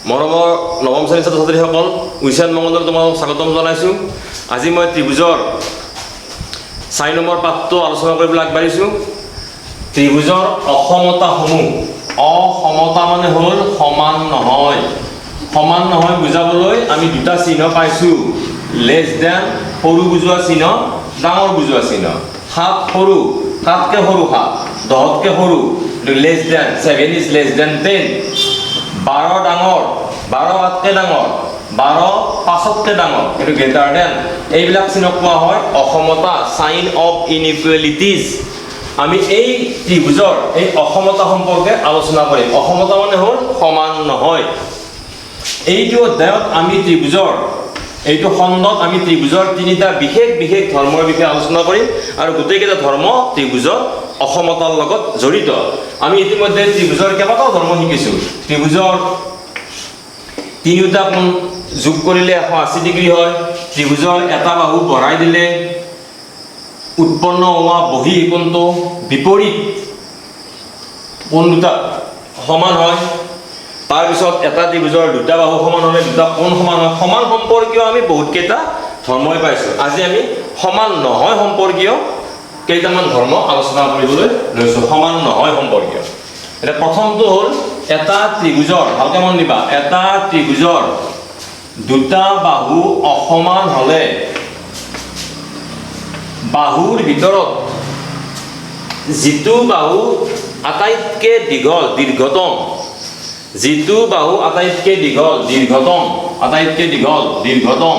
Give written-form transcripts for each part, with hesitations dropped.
মৰমৰ নৱম শ্ৰেণীৰ ছাত্ৰ ছাত্ৰীসকল, উইচান মংগলৰ তোমালোকক স্বাগতম জনাইছোঁ। আজি মই ত্ৰিভুজৰ 4 নম্বৰ পাঠটো আলোচনা কৰিবলৈ আগবাঢ়িছোঁ। ত্ৰিভুজৰ অসমতাসমূহ। অসমতা মানে হ'ল সমান নহয়। সমান নহয় বুজাবলৈ আমি দুটা চিহ্ন পাইছোঁ, লেছ দেন সৰু বুজোৱা চিহ্ন, ডাঙৰ বুজোৱা চিহ্ন। 7 সৰু, 7তকৈ সৰু 7, 10তকৈ সৰু, less than, 7 is less than 10। 12 ডাঙৰ, 12 8তকৈ ডাঙৰ, 12 5তকৈ ডাঙৰ, এইটো গ্ৰেটাৰ দেন। এইবিলাক চিহ্নক কোৱা হয় অসমতা, চাইন অফ ইনইকুৱেলিটিজ। আমি এই ত্ৰিভুজৰ এই অসমতা সম্পৰ্কে আলোচনা কৰিম। অসমতা মানে হ'ল সমান নহয়। এইটো অধ্যায়ত আমি ত্ৰিভুজৰ এইটো খণ্ডত আমি ত্ৰিভুজৰ তিনিটা বিশেষ বিশেষ ধৰ্মৰ বিষয়ে আলোচনা কৰিম আৰু গোটেইকেইটা ধৰ্ম ত্ৰিভুজৰ অসমতাৰ লগত জড়িত। আমি ইতিমধ্যে ত্ৰিভুজৰ কেইবাটাও ধৰ্ম শিকিছোঁ। ত্ৰিভুজৰ তিনিওটা কোণ যোগ কৰিলে 180 ডিগ্ৰী হয়। ত্ৰিভুজৰ এটা বাহু বঢ়াই দিলে উৎপন্ন হোৱা বহি কোণটো বিপৰীত কোণ দুটা সমান হয়। তাৰপিছত এটা ত্ৰিভুজৰ দুটা বাহু সমান হ'লে দুটা কোণ সমান হয়। সমান সম্পৰ্কীয় আমি বহুতকেইটা ধৰ্মই পাইছোঁ। আজি আমি সমান নহয় সম্পৰ্কীয় কেইটামান ধৰ্ম আলোচনা কৰিবলৈ লৈছোঁ। সমান নহয় সম্পৰ্কীয়। এতিয়া প্ৰথমটো হ'ল এটা ত্ৰিভুজৰ, ভালকৈ মন দিবা, এটা ত্ৰিভুজৰ দুটা বাহু অসমান হ'লে বাহুৰ ভিতৰত যিটো বাহু আটাইতকৈ দীঘল, দীৰ্ঘতম, যিটো বাহু আটাইতকৈ দীঘল, দীৰ্ঘতম, আটাইতকৈ দীঘল, দীৰ্ঘতম,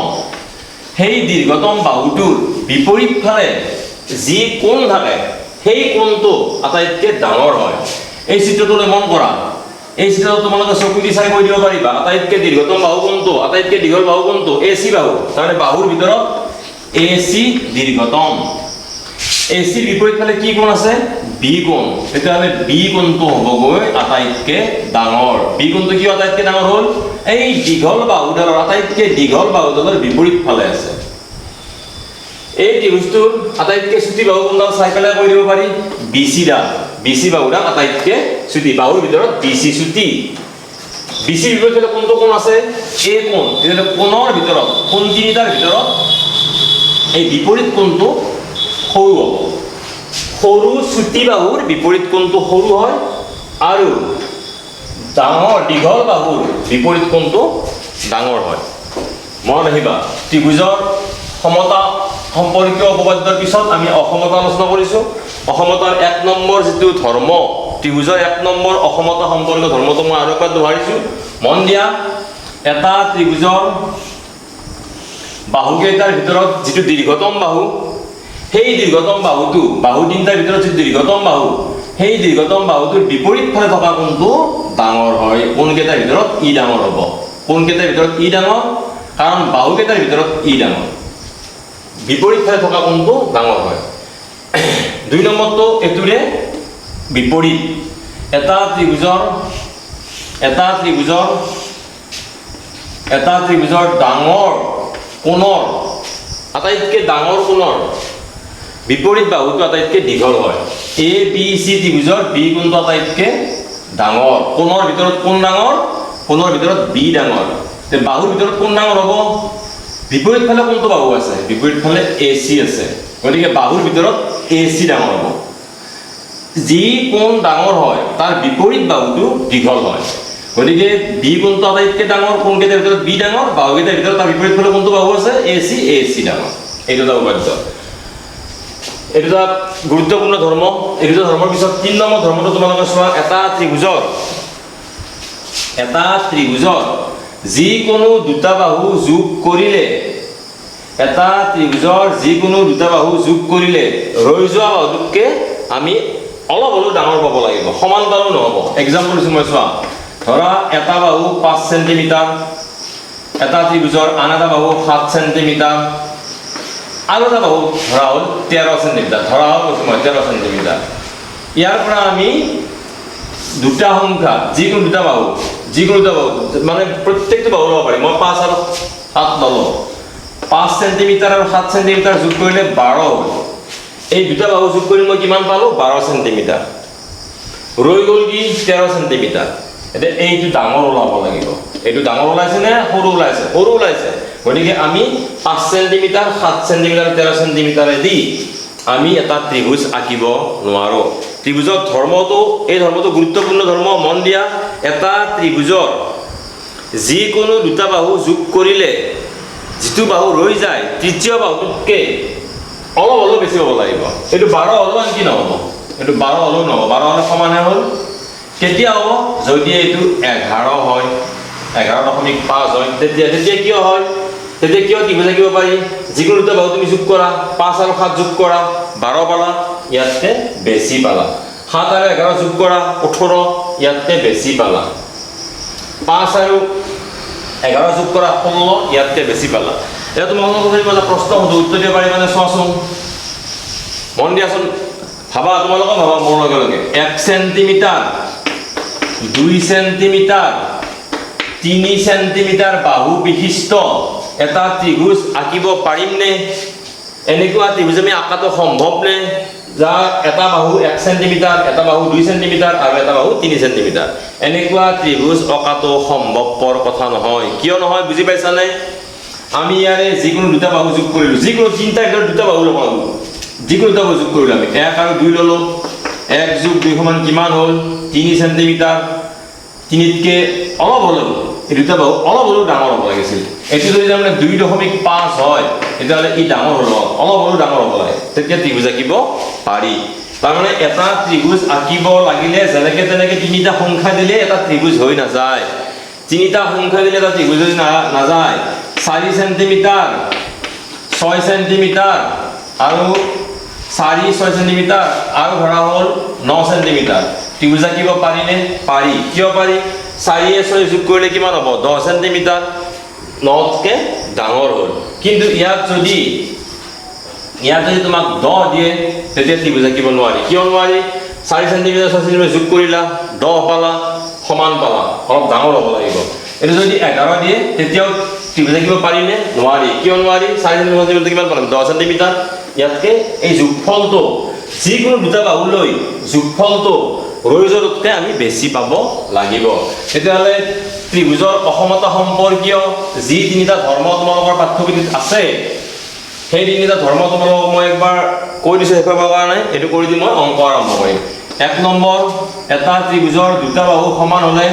সেই দীৰ্ঘতম বাহুটোৰ বিপৰীত ফালে যি কোণ থাকে সেই কোণটো আটাইতকৈ ডাঙৰ হয়। এই চিত্ৰটোলৈ মন কৰা। এই চিত্ৰটো তোমালোকে চকু দি চাই কৈ দিব পাৰিবা আটাইতকৈ দীৰ্ঘতম বাহু কোণটো, আটাইতকৈ দীঘল বাহু কোণটো, AC বাহু। তাৰমানে বাহুৰ ভিতৰত AC দীৰ্ঘতম। AC বিপৰীত ফালে কি কোণ আছে? B কোণ। তেতিয়াহ'লে B কোণটো হ'বগৈ আটাইতকৈ ডাঙৰ। B কোণটো কিয় আটাইতকৈ ডাঙৰ হ'ল? এই দীঘল বাহুডালৰ, আটাইতকৈ দীঘল বাহুডালৰ বিপৰীত ফালে আছে। এই ত্ৰিভুজটোৰ আটাইতকৈ চুটি বাহু কোনডাল চাই পেলাই কৈ দিব পাৰি? BC ডাল। BC বাহুডাল আটাইতকৈ চুটি। বাহুৰ ভিতৰত BC চুটি। BC বিপৰীত ফালে কোনটো কোণ আছে? A কোণ। তেতিয়াহ'লে কোণৰ ভিতৰত, কোণ তিনিটাৰ ভিতৰত এই বিপৰীত কোণটো সৰু হ'ব। সৰু চুটি বাহুৰ বিপৰীত কোণটো সৰু হয় আৰু ডাঙৰ দীঘল বাহুৰ বিপৰীত কোণটো ডাঙৰ হয়। মনত ৰাখিবা, ত্ৰিভুজৰ সমতা সম্পৰ্কীয় উপপাদ্যৰ পিছত আমি অসমতা আলোচনা কৰিছোঁ। অসমতাৰ 1 নম্বৰ যিটো ধৰ্ম, ত্ৰিভুজৰ 1 নম্বৰ অসমতা সম্পৰ্কীয় ধৰ্মটো মই আৰু এবাৰ দোহাৰিছোঁ। মন দিয়া, এটা ত্ৰিভুজৰ বাহুকেইটাৰ ভিতৰত যিটো দীৰ্ঘতম বাহু, সেই দীৰ্ঘতম বাহুটো, বাহু তিনিটাৰ ভিতৰত যিটো দীৰ্ঘতম বাহু, সেই দীৰ্ঘতম বাহুটোৰ বিপৰীত ফালে থকা কোণটো ডাঙৰ হয়। কোণকেইটাৰ ভিতৰত ই ডাঙৰ হ'ব। কোণকেইটাৰ ভিতৰত ই ডাঙৰ, কাৰণ বাহুকেইটাৰ ভিতৰত ই ডাঙৰ। বিপৰীত ফালে থকা কোণটো ডাঙৰ হয়। 2 নম্বৰটো এইটোৰে বিপৰীত। এটা ত্ৰিভুজৰ ডাঙৰ কোণৰ, আটাইতকৈ ডাঙৰ কোণৰ বিপৰীত বাহুটো আটাইতকৈ দীঘল হয়। ABC ত্ৰিভুজৰ B কোণটো আটাইতকৈ ডাঙৰ। কোণৰ ভিতৰত কোণ ডাঙৰ, কোণৰ ভিতৰত B ডাঙৰ। তে বাহুৰ ভিতৰত কোণ ডাঙৰ হ'ব? বিপৰীত ফালে কোনটো বাহু আছে? বিপৰীত ফালে AC আছে। গতিকে বাহুৰ ভিতৰত AC ডাঙৰ হ'ব। যি কোণ ডাঙৰ হয় তাৰ বিপৰীত বাহুটো দীঘল হয়। গতিকে B কোণটো আটাইতকৈ ডাঙৰ, কোণকেইটাৰ ভিতৰত B ডাঙৰ, বাহুকেইটাৰ ভিতৰত তাৰ বিপৰীত ফালে কোনটো বাহু আছে? AC ডাঙৰ। এইটো এটা উপাদ্য। এইটো এটা গুৰুত্বপূৰ্ণ ধৰ্ম। এই দুটা ধৰ্মৰ পিছত 3 নম্বৰ ধৰ্মটো তোমালোকে চোৱা। এটা ত্ৰিভুজৰ যিকোনো দুটা বাহু যোগ কৰিলে, এটা ত্ৰিভুজৰ যিকোনো দুটা বাহু যোগ কৰিলে ৰৈ যোৱা বাহুটোতকৈ আমি অলপ হ'লেও ডাঙৰ পাব লাগিব, সমান বাহু নহ'ব। এক্সাম্পল দিছোঁ মই, চোৱা। ধৰা এটা বাহু 5 চেণ্টিমিটাৰ, এটা ত্ৰিভুজৰ আন এটা বাহু 7 চেণ্টিমিটাৰ, আৰু এটা বাহু ধৰা হ'ল 13 চেণ্টিমিটাৰ। ধৰা হ'ল কৈছোঁ মই 13 চেণ্টিমিটাৰ। ইয়াৰ পৰা আমি দুটা সংখ্যা, যিকোনো দুটা বাহু মানে প্ৰত্যেকটো বাহু ল'ব পাৰি। মই 5 আৰু 7 ল'লোঁ। 5 চেণ্টিমিটাৰ আৰু 7 চেণ্টিমিটাৰ যোগ কৰিলে 12 হ'ল। এই দুটা বাহু যোগ কৰি মই কিমান পালোঁ? 12 চেণ্টিমিটাৰ। ৰৈ গ'ল কি? 13 চেণ্টিমিটাৰ। এতিয়া এইটো ডাঙৰ ওলাব লাগিব এইটো ডাঙৰ ওলাইছে নে সৰু ওলাইছে গতিকে আমি 5 সেন্টিমিটাৰ 7 সেন্টিমিটাৰ 13 সেন্টিমিটাৰেদি আমি এটা ত্ৰিভুজ আঁকিব নোৱাৰো ত্ৰিভুজৰ ধৰ্মটো এই ধৰ্মটো গুৰুত্বপূৰ্ণ ধৰ্ম মন দিয়া এটা ত্ৰিভুজৰ যিকোনো দুটা বাহু যোগ কৰিলে যিটো বাহু ৰৈ যায় তৃতীয় বাহুটোতকৈ অলপ বেছি হ'ব লাগিব এইটো 12 হ'লেও আনকি নহ'ব এইটো 12 হ'লেও নহ'ব 12 হ'লে সমানে হ'ল কেতিয়া হ'ব যদি এইটো 11 হয় 11.5 হয় তেতিয়া কিয় হয় তেতিয়া কিয় ত্ৰিভুজ আঁকিব পাৰি যিকোনো দুটা বাহু তুমি যোগ কৰা 5 আৰু 7 যোগ কৰা 12 পালা ইয়াতকৈ বেছি পালা 7 আৰু 11 যোগ কৰা 18 ইয়াতকৈ বেছি পালা 5 আৰু 11 যোগ কৰা 16 ইয়াতকৈ বেছি পালা এতিয়া তোমালোকক যদি মানে প্ৰশ্ন সুধো উত্তৰ দিব পাৰি মানে চোৱাচোন মন দিয়াচোন ভাবা তোমালোকক ভাবা মোৰ লগে 1 সেন্টিমিটাৰ 2 সেন্টিমিটাৰ 3 সেন্টিমিটাৰ বাহু বিশিষ্ট এটা ত্ৰিভুজ আঁকিব পাৰিমনে এনেকুৱা ত্ৰিভুজ আমি আঁকাটো সম্ভৱনে যাৰ এটা বাহু 1 সেন্টিমিটাৰ এটা বাহু 2 সেন্টিমিটাৰ আৰু এটা বাহু 3 সেন্টিমিটাৰ এনেকুৱা ত্ৰিভুজ অঁকাটো সম্ভৱপৰ কথা নহয় কিয় নহয় বুজি পাইছানে আমি ইয়াৰে যিকোনো দুটা বাহু যোগ কৰিলো যিকোনো তিনিটা ভিতৰত দুটা বাহু ল'ব লাগিব যিকোনো দুটা বাহু যোগ কৰিলো আমি 1 আৰু 2 ল'লো 1 যোগ 2 সমান কিমান হ'ল 3 সেন্টিমিটাৰ 3তকৈ অলপ হ'লেও এই দুটা বাহু অলপ হ'লেও ডাঙৰ হ'ব লাগিছিল এইটো যদি তাৰমানে 2.5 হয় তেতিয়াহ'লে ই ডাঙৰ হ'ল অলপ হ'লেও ডাঙৰ হ'ব লাগে তেতিয়া ত্ৰিভুজ আঁকিব পাৰি তাৰমানে এটা ত্ৰিভুজ আঁকিব লাগিলে যেনেকৈ তেনেকৈ তিনিটা সংখ্যা দিলে এটা ত্ৰিভুজ হৈ নাযায় তিনিটা সংখ্যা দিলে এটা ত্ৰিভুজ হৈ নাযায় 4 সেন্টিমিটাৰ 6 সেন্টিমিটাৰ আৰু 4-6 সেন্টিমিটাৰ আৰু ধৰা হ'ল 9 সেন্টিমিটাৰ ত্ৰিভুজ আঁকিব পাৰিনে পাৰি কিয় পাৰি 4-6 যোগ কৰিলে কিমান হ'ব 10 সেন্টিমিটাৰ 9তকৈ ডাঙৰ হ'ল কিন্তু ইয়াত যদি তোমাক 10 দিয়ে তেতিয়া ত্ৰিভুজ আঁকিব নোৱাৰি কিয় নোৱাৰি 4 সেন্টিমিটাৰ 6 সেন্টিমিটাৰ যোগ কৰিলা 10 পালা সমান পালা অলপ ডাঙৰ হ'ব লাগিব এইটো যদি 11 দিয়ে তেতিয়াও ত্ৰিভুজ আঁকিব পাৰিনে নোৱাৰি কিয় নোৱাৰি 4 সেন্টিমিটাৰ কিমান পালাম 10 সেন্টিমিটাৰ ইয়াতকৈ এই যোগফলটো যিকোনো দুটা বাহু লৈ যোগফলটো ৰৈ যোৱাতকৈ আমি বেছি পাব লাগিব তেতিয়াহ'লে ত্ৰিভুজৰ অসমতা সম্পৰ্কীয় যি তিনিটা ধৰ্ম তোমালোকৰ পাঠ্যপুথিত আছে সেই তিনিটা ধৰ্ম তোমালোকক মই একবাৰ কৈ দিছোঁ শেষ কৰিবৰ কাৰণে এইটো কৰি দি মই অংক আৰম্ভ কৰিম 1 নম্বৰ এটা ত্ৰিভুজৰ দুটা বাহু সমান হ'লে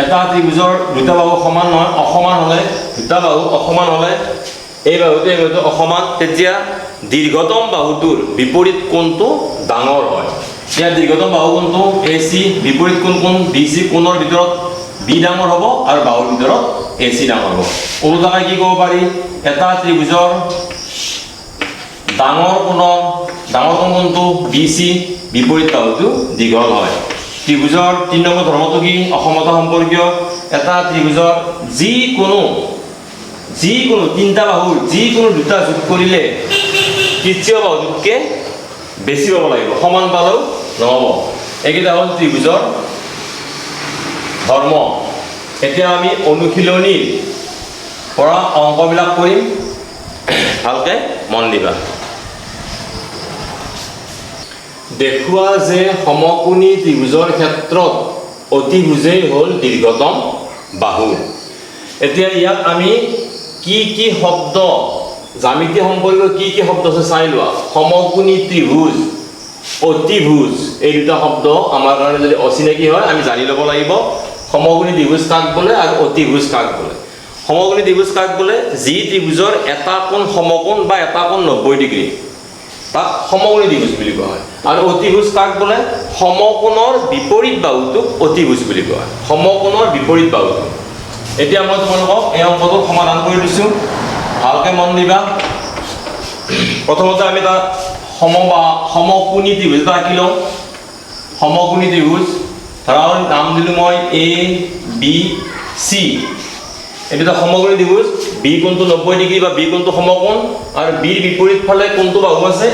এটা ত্ৰিভুজৰ দুটা বাহু সমান নহয় অসমান হ'লে দুটা বাহু অসমান হ'লে এই বাহুটো অসমান তেতিয়া দীৰ্ঘতম বাহুটোৰ বিপৰীত কোণটো ডাঙৰ হয় ইয়াৰ দীৰ্ঘতম বাহু কোণটো AC বিপৰীত কোণ BC কোণৰ ভিতৰত B ডাঙৰ হ'ব আৰু বাহুৰ ভিতৰত AC ডাঙৰ হ'ব ওলোটাকৈ কি ক'ব পাৰি এটা ত্ৰিভুজৰ ডাঙৰ কোণ কোণটো BC বিপৰীত বাহুটো দীঘল হয় ত্ৰিভুজৰ 3 নম্বৰ ধৰ্মটো কি অসমতা সম্পৰ্কীয় এটা ত্ৰিভুজৰ যিকোনো তিনিটা বাহুৰ যিকোনো দুটা যোগ কৰিলে তৃতীয় বাহুটোতকৈ বেছি পাব লাগিব সমান পালেও নহ'ব এইকেইটা হ'ল ত্ৰিভুজৰ ধৰ্ম এতিয়া আমি অনুশীলনীৰ পৰা অংকবিলাক কৰিম ভালকৈ মন দিবা দেখুওৱা যে সমকোণী ত্ৰিভুজৰ ক্ষেত্ৰত অতিভুজেই হ'ল দীৰ্ঘতম বাহু এতিয়া ইয়াত আমি কি শব্দ জ্যামিতি সম্পৰ্কীয় কি শব্দ আছে চাই লোৱা সমকোণী ত্ৰিভুজ অতিভুজ এই দুটা শব্দ আমাৰ কাৰণে যদি অচিনাকি হয় আমি জানি ল'ব লাগিব সমকোণী ত্ৰিভুজ কাক বোলে আৰু অতিভুজ কাক বোলে সমকোণী ত্ৰিভুজ কাক বোলে যি ত্ৰিভুজৰ এটা কোণ সমকোণ বা এটা কোণ 90 ডিগ্ৰী তাক সমকোণী ত্ৰিভুজ বুলি কোৱা হয় আৰু অতিভুজ কাক বোলে সমকোণৰ বিপৰীত বাহুটোক অতিভুজ বুলি কোৱা হয় সমকোণৰ বিপৰীত বাহুটো এতিয়া মই তোমালোকক এই অংকটো সমাধান কৰি দিছোঁ ভালকৈ মন দিবা প্ৰথমতে আমি এটা সমকোণী ত্ৰিভুজ এটা আঁকি লওঁ সমকোণী ত্ৰিভুজ ধৰা নাম দিলোঁ মই ABC এইটো এটা সমকোণী ত্ৰিভুজ B কোণটো 90 ডিগ্ৰী বা B কোণটো সমকোণ আৰু Bৰ বিপৰীত ফালে কোণটো বাহু আছে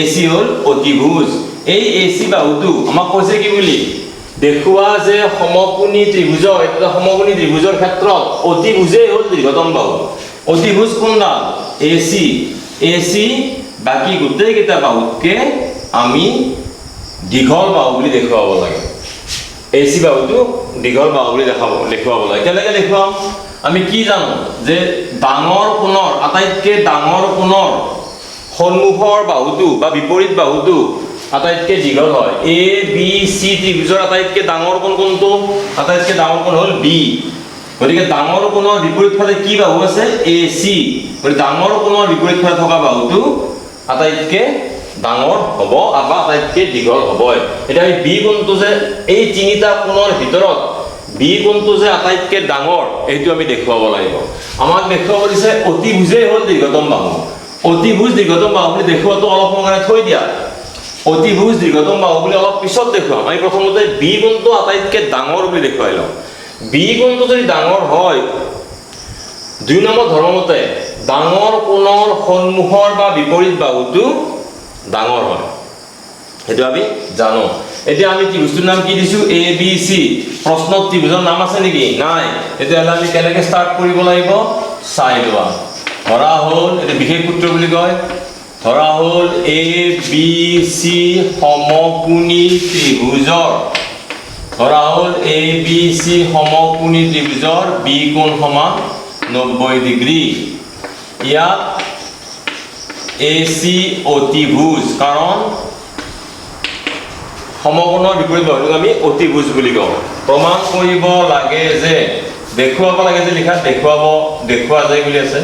AC হ'ল অতিভুজ এই AC বাহুটো আমাক কৈছে কি বুলি দেখুওৱা যে সমকোণী ত্ৰিভুজৰ এটা সমকোণী ত্ৰিভুজৰ ক্ষেত্ৰত অতিভুজেই হ'ল দীৰ্ঘতম বাহু অতিভুজ কোনডাল AC বাকি গোটেইকেইটা বাহুতকৈ আমি দীঘল বাহু বুলি দেখুৱাব লাগে AC বাহুটো দীঘল বাহু বুলি দেখুৱাব লাগে কেনেকৈ দেখুৱাম আমি কি জানো যে ডাঙৰ কোণৰ আটাইতকৈ ডাঙৰ কোণৰ সন্মুখৰ বাহুটো বা বিপৰীত বাহুটো আটাইতকৈ দীঘল হয় এ বি চি ত্ৰিভুজৰ আটাইতকৈ ডাঙৰ কোণ কোনটো আটাইতকৈ ডাঙৰ কোণ হ'ল বি গতিকে ডাঙৰ কোণৰ বিপৰীত ফালে কি বাহু আছে এ চি গতিকে ডাঙৰ কোণৰ বিপৰীত ফালে থকা বাহুটো আটাইতকৈ ডাঙৰ হ'ব বা আটাইতকৈ দীঘল হ'ব এতিয়া আমি বি কোণটো যে এই তিনিটা কোণৰ ভিতৰত বি কোণটো যে আটাইতকৈ ডাঙৰ এইটো আমি দেখুৱাব লাগিব আমাক দেখুৱাব দিছে অতিভুজেই হ'ল দীৰ্ঘতম বাহু অতিভুজ দীৰ্ঘতম বাহু বুলি দেখুৱাটো অলপ সময় কাৰণে থৈ দিয়া অতিভুজ দীৰ্ঘতম বাহু বুলি অলপ পিছত দেখুৱাম আমি প্ৰথমতে বি কোণটো আটাইতকৈ ডাঙৰ বুলি দেখুৱাই লওঁ বি কোণটো যদি ডাঙৰ হয় 2 নম্বৰ ধৰ্মমতে ডাঙৰ কোণৰ সন্মুখৰ বা বিপৰীত বাহুটো ডাঙৰ হয় সেইটো আমি জানো এতিয়া আমি ত্ৰিভুজটোৰ নাম কি দিছো এ বি চি প্ৰশ্নত ত্ৰিভুজৰ নাম আছে নেকি নাই তেতিয়াহ'লে আমি কেনেকৈ ষ্টাৰ্ট কৰিব লাগিব চাই লোৱা ধৰা হ'ল এটা বিশেষ সূত্ৰ বুলি কয় ধৰা হ'ল এ বি চি সমকোণী ত্ৰিভুজৰ ধৰা হ'ল এ বি চি সমকোণী ত্ৰিভুজৰ বি কোণ সমান 90 ডিগ্ৰী ইয়াত এ চি অতিভুজ কাৰণ সমকোণৰ বিপৰীত বাহুটোক আমি অতিভুজ বুলি কওঁ প্ৰমাণ কৰিব লাগে যে দেখুৱাব লাগে যে লিখাত দেখুওৱা যায় বুলি আছে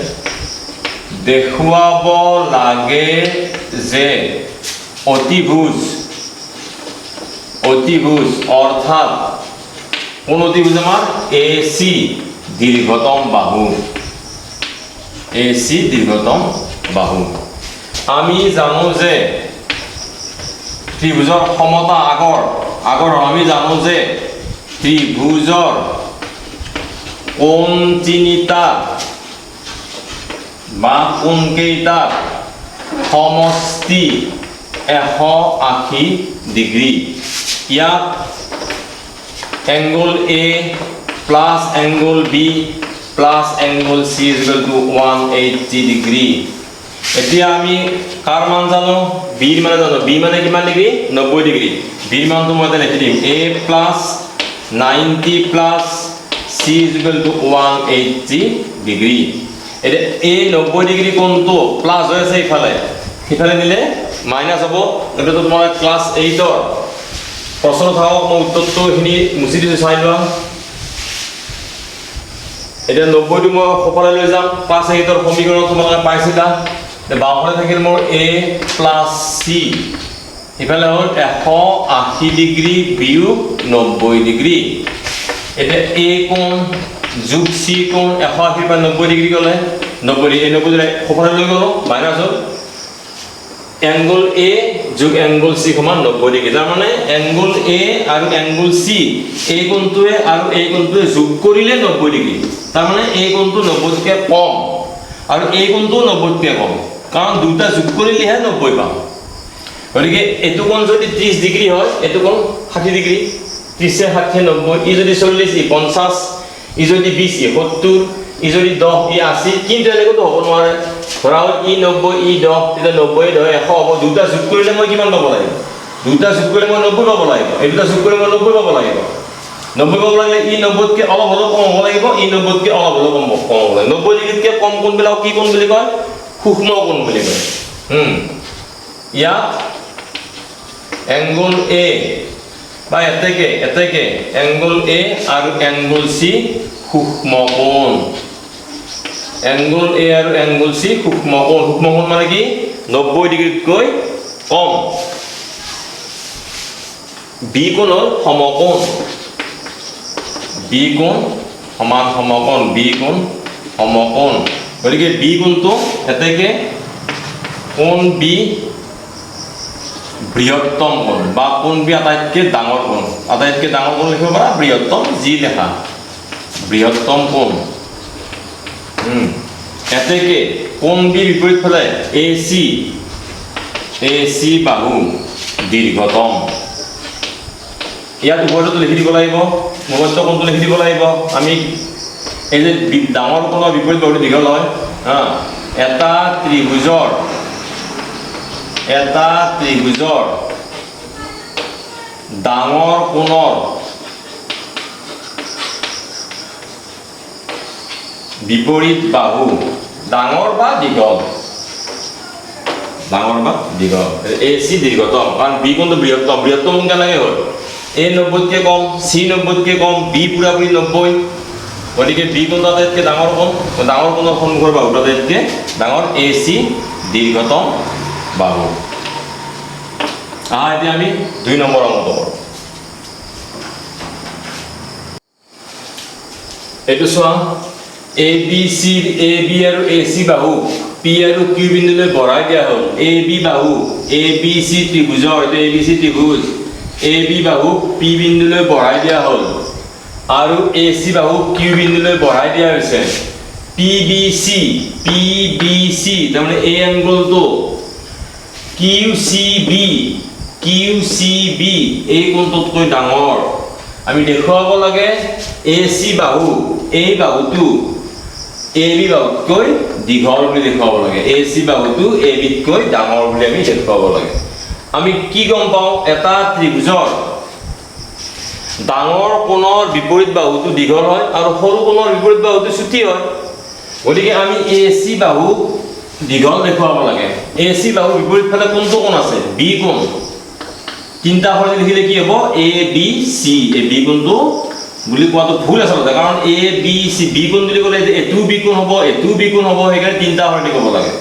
দেখুৱাব লাগে যে অতিভুজ অৰ্থাৎ কোন অতিভুজ আমাৰ এ চি দীৰ্ঘতম বাহু এ চি দীৰ্ঘতম বাহু আমি জানো যে ত্ৰিভুজৰ সমতা আগৰ আমি জানো যে ত্ৰিভুজৰ কোণ তিনিটা বা কোণ কেইটা সমষ্টি 180 ডিগ্ৰী ইয়াত angle A plus angle B plus angle C is equal to 180 degree এতিয়া আমি কাৰ মান জানো বিৰ মানে জানো বি মানে কিমান ডিগ্ৰী 90 ডিগ্ৰী বিৰ মানটো মই লিখি দিম a plus 90 plus c is equal to 180 degree এটা a 90 ডিগ্ৰী কোণটো প্লাছ হৈ আছে ইফালে নিলে মাইনাছ হ'ব এটা তো তোমাৰ ক্লাছ 8 ৰ প্ৰশ্ন থাকক মই উত্তৰটো খিনি মুছি দিছো চাই লোৱা এটা 90 টো মই সফালে লৈ যাম ক্লাছ 8 ৰ সমীকৰণ তোমালোকে পাইছিলা বাওঁফালে থাকিল মোৰ a প্লাছ c ইফালে হ'ল 180 ডিগ্ৰী বিয়োগ 90 ডিগ্ৰী এটা a কোণ যোগ c কোণ 180 পৰা 90 ডিগ্ৰী গ'লে 90 ডিগ্ৰী 90 ডিগ্ৰী সফালে লৈ গ'লো মাইনাছ হ'ল এংগল a যোগ এংগল c সমান 90 ডিগ্ৰী তাৰ মানে এংগল a আৰু এংগল c এই কোণটোৱে আৰু এই কোণটোৱে যোগ কৰিলে 90 ডিগ্ৰী তাৰ মানে এই কোণটো 90 কৈ কম আৰু এই কোণটো 90 কৈ কম কাৰণ দুটা যোগ কৰিলেহে 90 পাম গতিকে এটো কোণ যদি 30 ডিগ্ৰী হয় এটো কোণ 60 ডিগ্ৰী 30 60 90 ই যদি 40 ই 50 ই যদি 20 ই 70 ই যদি 10 ই 80 কিন্তু এনেকৈ হ'ব নোৱাৰে ধৰা হ'ল ই 90 ই 10 তেতিয়া 90 10 100 হ'ব দুটা যোগ কৰিলে মই কিমান পাব লাগিব দুটা যোগ কৰিলে মই 90 পাব লাগিব এই দুটা যোগ কৰিলে মই 90 পাব লাগিব 90 পাব লাগিলে ই 90 কৈ অলপ হ'লেও কম হ'ব লাগিব ই 90 কৈ অলপ হ'লেও কম হ'ব লাগিব 90 ডিগ্ৰীতকৈ কম কোণবিলাক কি কোণ বুলি কয় সূক্ষ্ম কোণ বুলি কয় ইয়াত এংগল এ বা এতেকে এংগল এ আৰু এংগল সি সূক্ষ্ম কোণ এংগল এ আৰু এংগল সি সূক্ষ্ম কোণ মানে কি 90 ডিগ্ৰীতকৈ কম বি কোণ হ'ল সমকোণ বি কোণ সমান সমকোণ বি কোণ সমকোণ গতিকে বি কোণটো এতেকে কোণ বি বৃহত্তম কোণ বা কোণ বি আটাইতকৈ ডাঙৰ কোণ লিখিব পাৰা বৃহত্তম যি লেখা বৃহত্তম কোণ এতেকে কোণ বি বিপৰীত ফালে এ চি বাহু দীৰ্ঘতম ইয়াত ওপৰতো লিখি দিব লাগিব মধ্যমা কোণটো লিখি দিব লাগিব আমি এই যে ডাঙৰ কোণৰ বিপৰীত বাহুটো দীঘল হয় এটা ত্ৰিভুজৰ ডাঙৰ কোণৰ বিপৰীত বাহু ডাঙৰ বা দীঘল AC দীৰ্ঘতম কাৰণ B কোণটো বৃহত্তম কোণ কেনেকৈ হ'ল A 90তকৈ com C 90তকৈ com B পুৰাপুৰি 90 গতিকে B কোণটো আটাইতকৈ ডাঙৰ কোণৰ সন্মুখৰ বাহুটো আটাইতকৈ ডাঙৰ AC দীৰ্ঘতম বাহু এতিয়া আমি 2 নম্বৰ অংকটো কৰোঁ এইটো চোৱা AB আৰু AC বাহু P আৰু Q বিন্দুলৈ বঢ়াই দিয়া হ'ল AB বাহু ABC ত্ৰিভুজৰ এইটো ABC ত্ৰিভুজ AB বাহু P বিন্দুলৈ বঢ়াই দিয়া হ'ল আৰু AC বাহু Q বিন্দুলৈ বঢ়াই দিয়া হৈছে PBC তাৰমানে এই এংগলটো QCB এই কোণটোতকৈ ডাঙৰ আমি দেখুৱাব লাগে AC বাহু এই বাহুটো AB বাহুতকৈ দীঘল বুলি দেখুৱাব লাগে AC বাহুটো AB তকৈ ডাঙৰ বুলি আমি দেখুৱাব লাগে আমি কি গম পাওঁ এটা ত্ৰিভুজৰ ডাঙৰ কোণৰ বিপৰীত বাহুটো দীঘল হয় আৰু সৰু কোণৰ বিপৰীত বাহুটো চুটি হয় গতিকে আমি AC বাহু দীঘল দেখুৱাব লাগে AC বাহু বিপৰীত ফালে কোনটো কোণ আছে B কোণ তিনটা আখৰ লিখিলে কি হ'ব ABC এই B কোণটো বুলি কোৱাটো ভুল আচলতে কাৰণ ABC B কোণ বুলি ক'লে এটো B কোণ হ'ব সেইকাৰণে তিনটা আখৰ দি ক'ব লাগে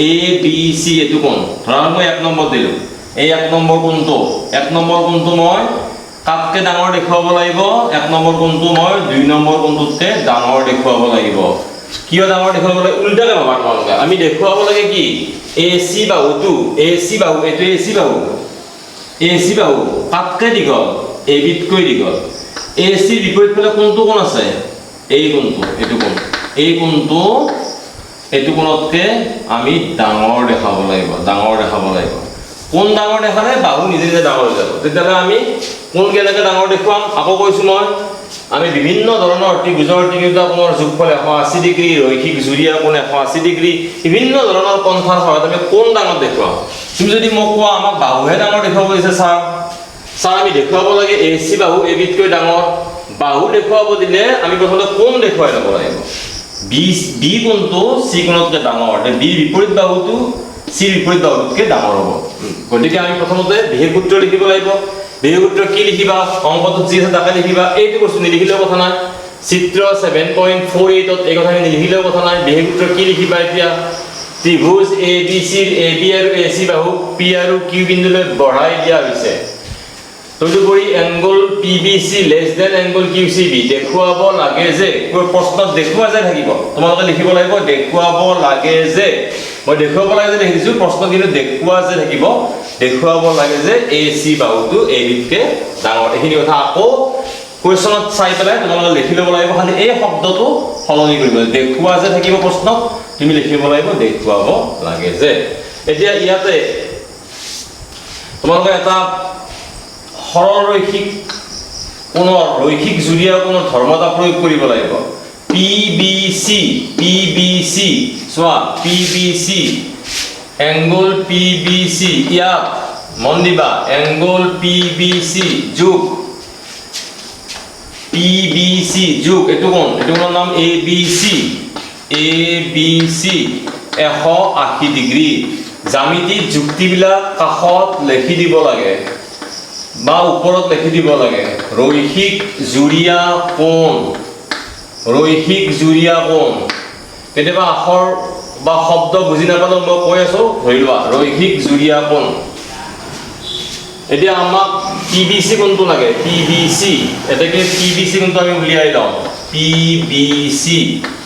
ABC এটো কোণ ধৰা মই 1 নম্বৰ দিলোঁ এই 1 নম্বৰ কোণটো মই কাটকে ডাঙৰ দেখুৱাব লাগিব 1 নম্বৰ কোণটো মই 2 নম্বৰ কোণটোতকৈ ডাঙৰ দেখুৱাব লাগিব কিয় ডাঙৰ দেখুৱাব লাগে উল্টাকে ভাবা তোমালোকে আমি দেখুৱাব লাগে কি AC বাহু এইটো AC বাহু কাটকে দীঘল AB তকৈ দীঘল AC বিপৰীত ফালে কোনটো কোণ আছে এই কোণটো এইটো কোণতকৈ আমি ডাঙৰ দেখাব লাগিব কোন ডাঙৰ দেখালে বাহু নিজে ডাঙৰ হৈ যাব তেতিয়াহ'লে আমি কোন কেনেকৈ ডাঙৰ দেখুৱাম আকৌ কৈছোঁ মই আমি বিভিন্ন ধৰণৰ ত্ৰিভুজৰ তিনিটা কোণৰ যোগফল 180 ডিগ্ৰী ৰৈখিক জুৰীয়া কোণ 180 ডিগ্ৰী বিভিন্ন ধৰণৰ পন্থাৰ সহায়ত আমি কোন ডাঙৰ দেখুৱাম তুমি যদি মোক কোৱা আমাক বাহুহে ডাঙৰ দেখুৱাব দিছে ছাৰ আমি দেখুৱাব লাগে AC বাহু AB তকৈ ডাঙৰ বাহু দেখুৱাব দিলে আমি প্ৰথমতে কোণ দেখুৱাই ল'ব লাগিব B কোণটো C কোণতকৈ ডাঙৰ B বিপৰীত বাহুটো C বিপৰীত বাহুতকৈ ডাঙৰ হ'ব গতিকে আমি প্ৰথমতে বিশেষ সূত্ৰ লিখিব লাগিব বিশেষ সূত্ৰ কি লিখিবা অংকটোত যি আছে তাকে লিখিবা এইটো বস্তু নিলিখিলেও কথা নাই চিত্ৰ 7.48ত এই কথা নিলিখিলেও কথা নাই বিশেষ সূত্ৰ কি লিখিবা এতিয়া ত্ৰিভুজ ABC AB আৰু AC বাহু P আৰু Q বিন্দুলৈ বঢ়াই দিয়া হৈছে তদুপৰি angle PBC less than angle QCB দেখুৱাব লাগে যে প্ৰশ্নত দেখুওৱা যায় থাকিব তোমালোকে লিখিব লাগিব দেখুৱাব লাগে যে মই দেখুৱাব লাগে যে লিখিছোঁ প্ৰশ্ন কিন্তু দেখুওৱা যে থাকিব দেখুৱাব লাগে যে AC বাহুটো AB তকৈ ডাঙৰ এইখিনি কথা আকৌ কুৱেশ্যনত চাই পেলাই তোমালোকে লিখি ল'ব লাগিব খালি এই শব্দটো সলনি কৰিব দেখুওৱা যে থাকিব প্ৰশ্নত তুমি লিখিব লাগিব দেখুৱাব লাগে যে এতিয়া ইয়াতে তোমালোকে এটা সৰল ৰৈখিক জুৰীয়া কোণৰ ধৰ্ম এটা প্ৰয়োগ কৰিব লাগিব PBC চোৱা PBC এংগল PBC ইয়াত মন দিবা এংগল PBC যোগ এইটো কোণৰ নাম ABC 180 ডিগ্ৰী জ্যামিতিক যুক্তিবিলাক কাষত লিখি দিব লাগে বা ওপৰত লিখি দিব লাগে ৰৈখিক জুৰীয়া কোণ কেতিয়াবা আখৰ বা শব্দ বুজি নাপালেও মই কৈ আছোঁ ধৰি লোৱা ৰৈখিক জুৰীয়া কোণ এতিয়া আমাক PBC কোণটো লাগে এতেকে PBC কোণটো আমি উলিয়াই লওঁ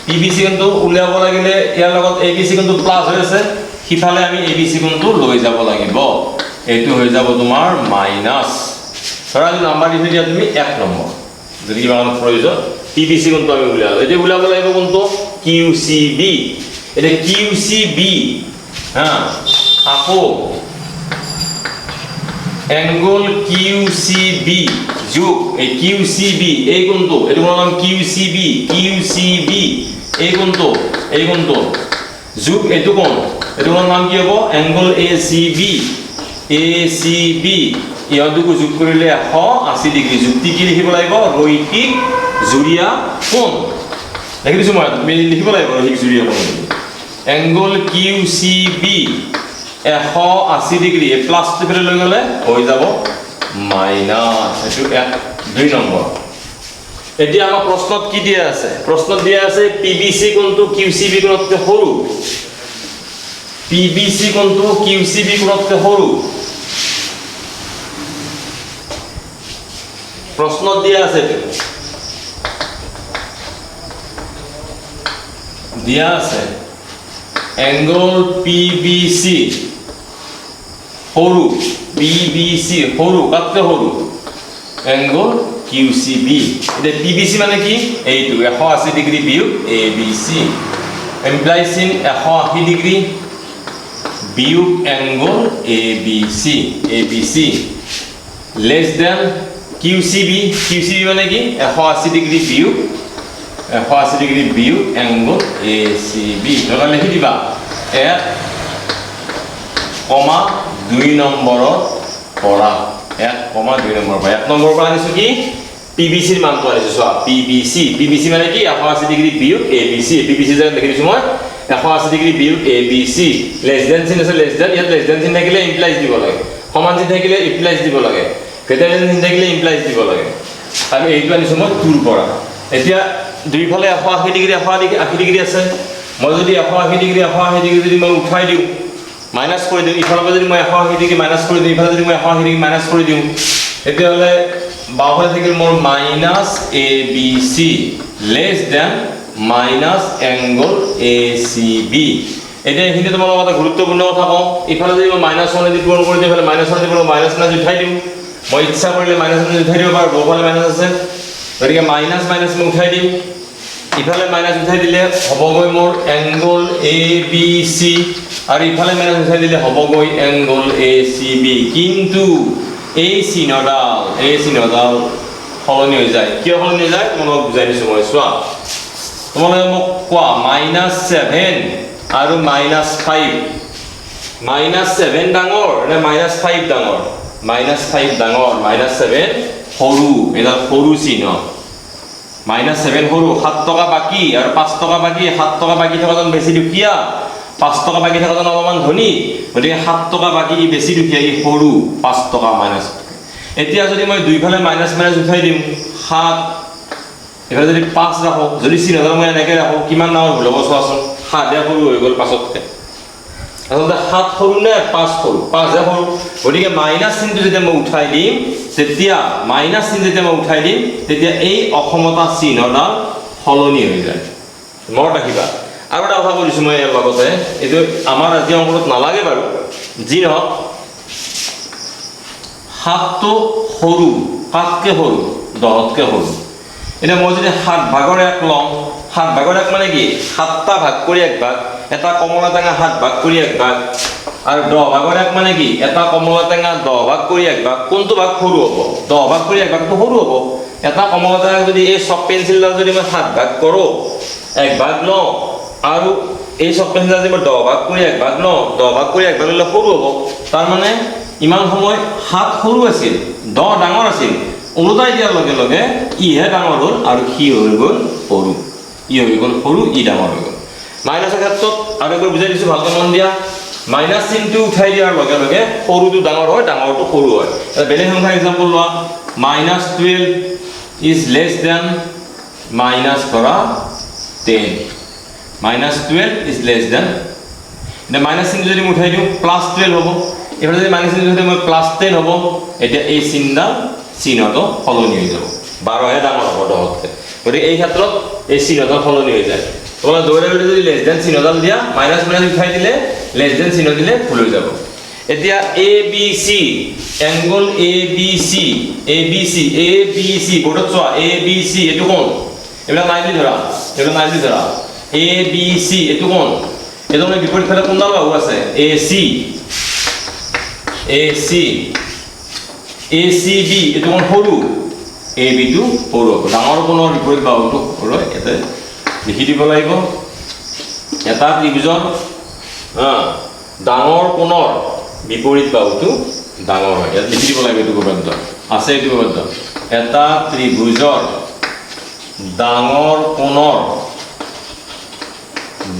PBC কোণটো উলিয়াব লাগিলে ইয়াৰ লগত ABC কোণটো প্লাছ হৈ আছে সিফালে আমি ABC কোণটো লৈ যাব লাগিব এইটো হৈ যাব তোমাৰ মাইনাছ ধৰা নাম্বাৰ দি দিয়া তুমি 1 নম্বৰ যদি কিবা প্ৰয়োজন PBC কোণটো আমি উলিয়ালোঁ এতিয়া উলিয়াব লাগিব কোণটো QCB এটা QCB আকৌ এংগল QCB যোগ এই QCB এই কোণটো এইটো কোণৰ নাম QCB এই কোণটো যোগ এইটো কোণৰ নাম কি হ'ব এংগল ACB ইহঁত দুকো যোগ কৰিলে 180 ডিগ্ৰী যুক্তি কি লিখিব লাগিব ৰৈখিক জুৰীয়া কোণ দেখি দিছোঁ মই তুমি লিখিব লাগিব ঠিক জুৰি অকণমান angle Q C B 180 degree প্লাছটো ফেলে লৈ গ'লে হৈ যাব মাইনাছ এইটো 2 নম্বৰ এতিয়া আমাৰ প্ৰশ্নত কি দিয়া আছে প্ৰশ্নত দিয়া আছে পিবিসি কোণটো কিউসিবি কোণতকৈ সৰু পিবিসি কোণটো কিউসিবি কোণতকৈ সৰু প্ৰশ্নত দিয়া আছে দিয়া আছে এংগল পিবিসি সৰু পিবিসি সৰু কাতকৈ সৰু এংগল কিউসিবি এটা পিবিসি মানে কি এইটো 180 ডিগ্ৰী বিয়োগ এবিসি এমপ্লাইজ ইন 180 ডিগ্ৰী বিয়োগ angle ABC ABC less than QCB QCB মানে কি 180 ডিগ্ৰী বিয়োগ 180 ডিগ্ৰী বিয়োগ এংগল এসিবি এটা লিখি দিবা 1,2 নম্বৰৰ পৰা 1,2 নম্বৰ পৰা 1 নম্বৰ পৰা আনিছো কি পিবিসি ৰ মানটো আনিছো চোৱা পিবিসি মানে কি 180 ডিগ্ৰী বিয়োগ এবিসি পিবিসি যে লিখি দিছো মই 180 ডিগ্ৰী বিয়োগ এবিসি লেস দেন চিন আছে লেস দেন ইয়াত লেস দেন চিন থাকিলে ইমপ্লাইজ দিব লাগে সমান চিন থাকিলে ইমপ্লাইজ দিব লাগে গ্ৰেটাৰ দেন চিন থাকিলে ইমপ্লাইজ দিব লাগে আৰু এইটো আনিছো মই 2 ৰ পৰা এতিয়া দুইফালে 180 ডিগ্ৰী 180 ডিগ্ৰী আছে মই যদি 180 ডিগ্ৰী যদি মই উঠাই দিওঁ মাইনাস কৰি দিওঁ ইফালৰ পৰা যদি মই 180 ডিগ্ৰী মাইনাস কৰি দিওঁ ইফালে যদি মই 180 ডিগ্ৰী মাইনাস কৰি দিওঁ এতিয়া হলে বাওঁফালে থাকিল মোৰ minus ABC less than minus angle ACB এটা এখিনি তোমার কথা গুরুত্বপূর্ণ কথা কওঁ ইফালে যদি মই মাইনাস 1 দি পূৰণ কৰি দিওঁ ইফালে মাইনাস 1 দি পূৰণ মাইনাস 1 উঠাই দিওঁ মই ইচ্ছা কৰিলে মাইনাস 1 উঠাই দিব পাৰো দুফালে মাইনাস আছে গতিকে মাইনাস মাইনাস মই উঠাই দিম ইফালে মাইনাস উঠাই দিলে হবগৈ মোৰ এংগল এবিসি আৰু ইফালে মাইনাস উঠাই দিলে হবগৈ এংগল এসিবি কিন্তু এই চিহ্নডাল সলনি হৈ যায় কিয় সলনি হৈ যায় তোমাক বুজাই দিছো মই চোৱা তোমালোকে মোক কোৱা -7 আৰু -5 -7 ডাঙৰ নে -5 ডাঙৰ -5 ডাঙৰ -7 সৰু এটা সৰু চিহ্ন -7 সৰু 7 টকা বাকি আৰু 5 টকা বাকি 7 টকা বাকি থকাজন বেছি দুখীয়া 5 টকা বাকি থকাজন অলপমান ধনী গতিকে 7 টকা বাকি ই বেছি দুখীয়া ই সৰু 5 টকা মাইনাস এতিয়া যদি মই দুইফালে মাইনাস উঠাই দিম 7 এফালে যদি 5 ৰাখো যদি চিহ্নডাল মই এনেকৈ ৰাখো কিমান ডাঙৰ হ'ল হ'ব চোৱাচোন 7 এ সৰু হৈ গ'ল 5তকৈ আচলতে 7 সৰু নে 5 সৰু 5 এ সৰু গতিকে মাইনাস চিহ্নটো যেতিয়া মই উঠাই দিম তেতিয়া এই অসমতা চিহ্নডাল সলনি হৈ যায় মনত ৰাখিবা আৰু এটা কথা কৈছো মই ইয়াৰ লগতে এইটো আমাৰ আজি অংকত নালাগে বাৰু যি নহওক 7 তো সৰু 5তকৈ সৰু 10তকৈ সৰু এতিয়া মই যদি 7 ভাগৰ 1 লওঁ 7 ভাগৰ 1 মানে কি 7টা ভাগ কৰি 1 ভাগ এটা কমলা টেঙা 7 ভাগ কৰি 1 ভাগ আৰু 10 ভাগৰ 1 মানে কি এটা কমলা টেঙা 10 ভাগ কৰি 1 ভাগ কোনটো ভাগ সৰু হ'ব 10 ভাগ কৰি 1 ভাগটো সৰু হ'ব এটা কমলা টেঙা যদি এই চক পেন্সিলডাল যদি মই 7 ভাগ কৰোঁ 1 ভাগ লওঁ আৰু এই চক পেন্সিলডাল যদি মই 10 ভাগ কৰি 1 ভাগ লওঁ 10 ভাগ কৰি 1 ভাগ ল'লে সৰু হ'ব তাৰ মানে ইমান সময় 7 সৰু আছিল 10 ডাঙৰ আছিল উলটাই দিয়াৰ লগে লগে ইহে ডাঙৰ হ'ল আৰু সি হৈ গ'ল সৰু ই ডাঙৰ হৈ গ'ল মাইনাসৰ ক্ষেত্ৰত আৰু একবাৰ বুজাই দিছোঁ ভালকৈ মন দিয়া মাইনাস চিহ্নটো উঠাই দিয়াৰ লগে লগে সৰুটো ডাঙৰ হয় ডাঙৰটো সৰু হয় এটা বেলেগ সংখ্যাৰ এক্সাম্পল লোৱা -12 ইজ লেছ দেন মাইনাস কৰা 10 -12 ইজ লেছ দেন এটা মাইনাস চিহ্ন যদি মই উঠাই দিওঁ +12 হ'ব এফালে যদি মাইনাস চিহ্ন যদি মই +10 হ'ব এতিয়া এই চিহ্নটো সলনি হৈ যাব 12 হে ডাঙৰ হ'ব 10তকৈ গতিকে এই ক্ষেত্ৰত এই চিহ্নটো সলনি হৈ যায় তোমালোকে দৌৰে যদি লেছ দেন চিহ্নডাল দিয়া মাইনাস উঠাই দিলে লেছ দেন চিহ্ন দিলে ভুল হৈ যাব এতিয়া এবিসি এংগল এবিসি বোৰ্ডত চোৱা এবিসি এইটো কোণ এইবিলাক নাইলি ধৰা এবিসি এইটো কোণ এইটো মানে বিপৰীত ফালে কোনডাল বাহু আছে এসিবি এইটো কোণ সৰু এবিটো সৰু হ'ব ডাঙৰ কোণৰ বিপৰীত বাহুটো সৰু ইয়াতে লিখি দিব লাগিব এটা ত্ৰিভুজৰ ডাঙৰ কোণৰ বিপৰীত বাহুটো ডাঙৰ হয় ইয়াত লিখি দিব লাগিব এইটো উপপাদ্য আছে এইটো উপপাদ্য এটা ত্ৰিভুজৰ ডাঙৰ কোণৰ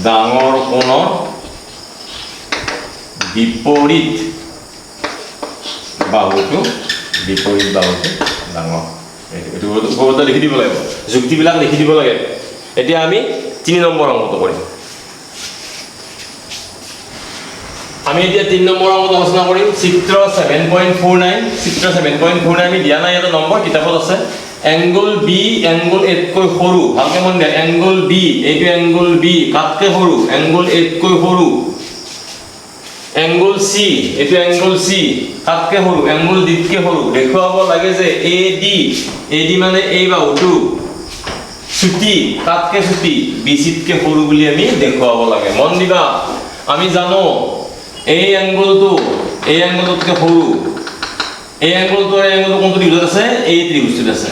ডাঙৰ কোণৰ বিপৰীত বাহুটো ডাঙৰ এইটো ওপৰতে লিখি দিব লাগিব যুক্তিবিলাক লিখি দিব লাগে এতিয়া আমি 3 নম্বৰ অংকটো কৰিম আমি এতিয়া 3 নম্বৰ অংকটো আলোচনা কৰিম চিত্ৰ 7.49 আমি দিয়া নাই এটা নম্বৰ কিতাপত আছে এংগল বি এংগল এ কৈ সৰু ভালকে মন দিয়া এংগল বি এইটো এংগল বি কাটকে সৰু এংগল এ কৈ সৰু এংগল সি এইটো এংগল সি কাটকে সৰু এংগল ডি কে সৰু দেখুৱাব লাগে যে এডি মানে এই বাহুটো ছুটি কাটকে ছুটি বিসি কে সৰু বুলি আমি দেখুৱাব লাগে মন দিবা আমি জানো এই এংগলটোতকে সৰু এই এংগলটো কোনটো দিগত আছে এই ত্ৰিভুজটোত আছে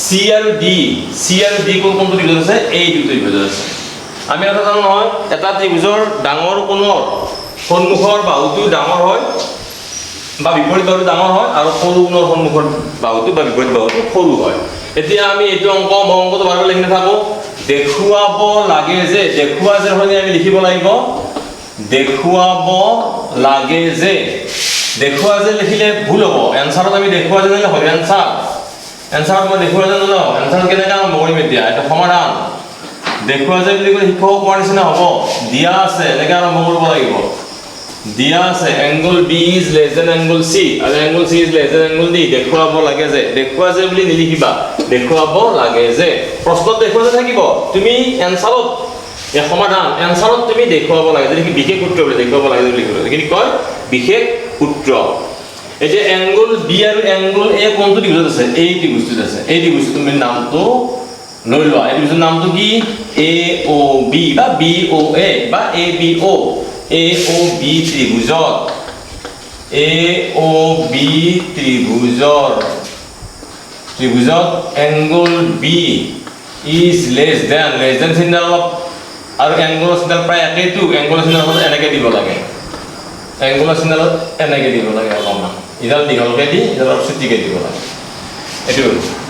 সি আৰু ডি কোনটো দিগত আছে এই দুটো দিগত আছে আমি এটা জানো নহয় এটা ত্ৰিভুজৰ ডাঙৰ কোণৰ সন্মুখৰ বাহুটো ডাঙৰ হয় বা বিপৰীত বাহুটো ডাঙৰ হয় আৰু সৰু কোণৰ সন্মুখৰ বাহুটো বা বিপৰীত বাহুটো সৰু হয় এতিয়া আমি এইটো অংকটো বাৰবাৰ লিখি থাকো দেখুৱাব লাগে যে দেখুৱা যে হয় আমি লিখিব লাগিব দেখুৱাব লাগে যে দেখুৱা যে লিখিলে ভুল হ'ব এনসাৰত আমি দেখুৱা যে লিখলে হয় এনসাৰত মই দেখুৱা যে নলও এনসাৰ কেনেকৈ আৰম্ভ কৰিম এতিয়া এটা সমাধান দেখুৱা যে বুলি ক'লে শিক্ষক কোৱাৰ নিচিনা হ'ব দিয়া আছে এনেকৈ আৰম্ভ কৰিব লাগিব দিয়া আছে angle B is less than angle C আৰু angle C is less than angle D দেখুৱাব লাগে যে দেখুৱা যে বুলি নিলিখিবা দেখুৱাব লাগে যে প্ৰশ্নত দেখুৱা যে থাকিব তুমি এনসাৰত এই সমাধান এনসাৰত তুমি দেখুৱাব লাগে যে বিশেষ সূত্ৰ বুলি দেখুৱাব লাগে বুলি লিখিব কিন্তু কয় বিশেষ সূত্ৰ এই যে এংগল বি আৰু এংগল এ কোনটো ত্ৰিভুজত আছে এই ত্ৰিভুজটোত আছে এই ত্ৰিভুজটো তুমি নামটো লৈ লোৱা এই ত্ৰিভুজৰ নামটো কি এ ও বি বা বি ও এ বা এ বি ও ত্ৰিভুজত এ ও বি ত্ৰিভুজত angle B is less than চিহ্ন অলপ আৰু এংগলৰ চিহ্ন প্ৰায় একেইটো এংগলৰ চিহ্ন এনেকৈ দিব লাগে এংগলৰ চিহ্ন এনেকৈ দিব লাগে অলপমান ইডাল দীঘলকৈ দি ইডাল অলপ চুটিকৈ দিব লাগে